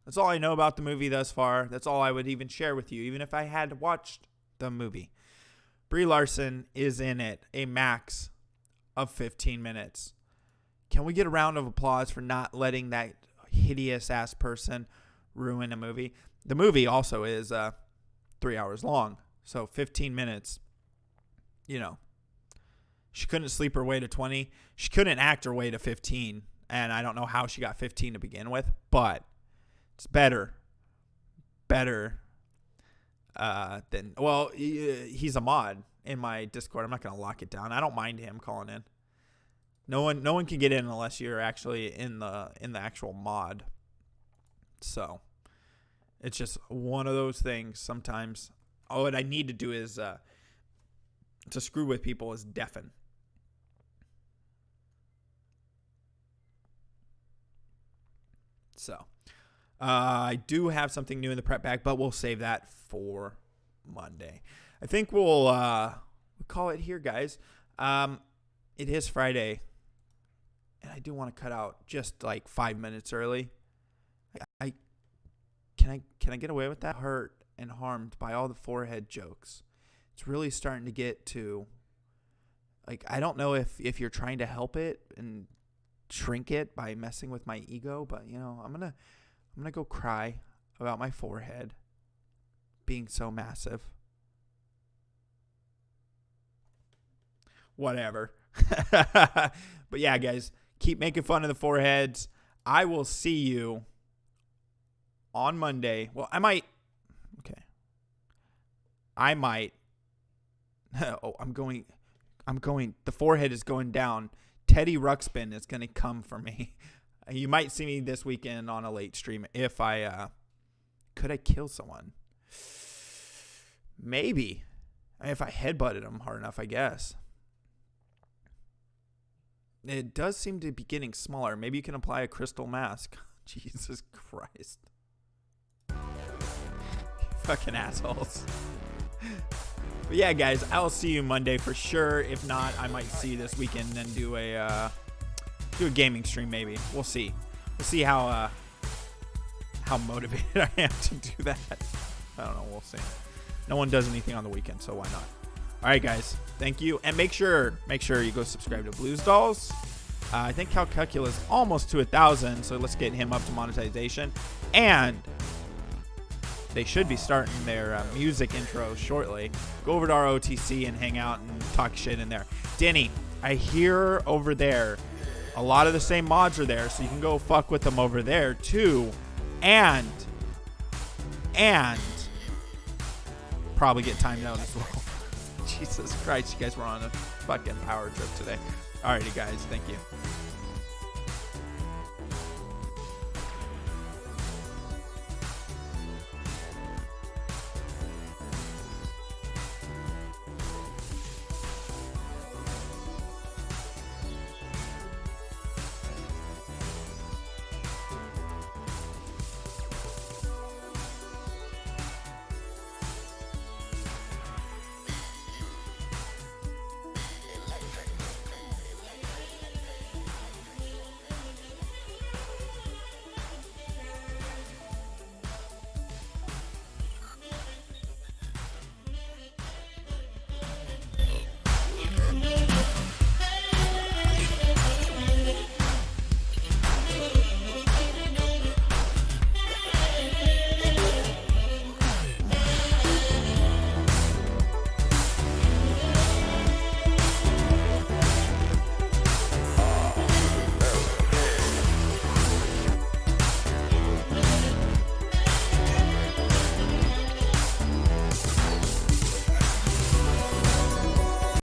That's all I know about the movie thus far. That's all I would even share with you, even if I had watched the movie. Brie Larson is in it a max of 15 minutes. Can we get a round of applause for not letting that hideous-ass person ruin a movie? The movie also is 3 hours long, so 15 minutes, She couldn't sleep her way to 20. She couldn't act her way to 15, and I don't know how she got 15 to begin with, but it's better than, well, he's a mod in my Discord. I'm not going to lock it down. I don't mind him calling in. No one can get in unless you're actually in the actual mod. So it's just one of those things sometimes. All what I need to do is to screw with people is deafen. So I do have something new in the prep bag, but we'll save that for Monday. I think we'll call it here, guys. It is Friday, and I do want to cut out just like 5 minutes early. Can I get away with that? Hurt and harmed by all the forehead jokes. It's really starting to get to, like, I don't know if you're trying to help it and shrink it by messing with my ego, but you know, I'm gonna go cry about my forehead being so massive. Whatever. But yeah, guys, keep making fun of the foreheads. I will see you on Monday. Well, I might. Oh, I'm going. The forehead is going down. Teddy Ruxpin is going to come for me. You might see me this weekend on a late stream if I could I kill someone? Maybe. If I headbutted him hard enough, I guess. It does seem to be getting smaller. Maybe you can apply a crystal mask. Jesus Christ. Fucking assholes. But yeah, guys, I'll see you Monday for sure. If not, I might see you this weekend and do a gaming stream maybe. We'll see. We'll see how motivated I am to do that. I don't know. We'll see. No one does anything on the weekend, so why not? All right, guys. Thank you. And make sure you go subscribe to Blues Dolls. I think Calcula is almost to 1,000, so let's get him up to monetization. And they should be starting their music intro shortly. Go over to our OTC and hang out and talk shit in there. Denny, I hear over there a lot of the same mods are there, so you can go fuck with them over there too. And probably get timed out as well. Jesus Christ, you guys were on a fucking power trip today. Alrighty, guys. Thank you.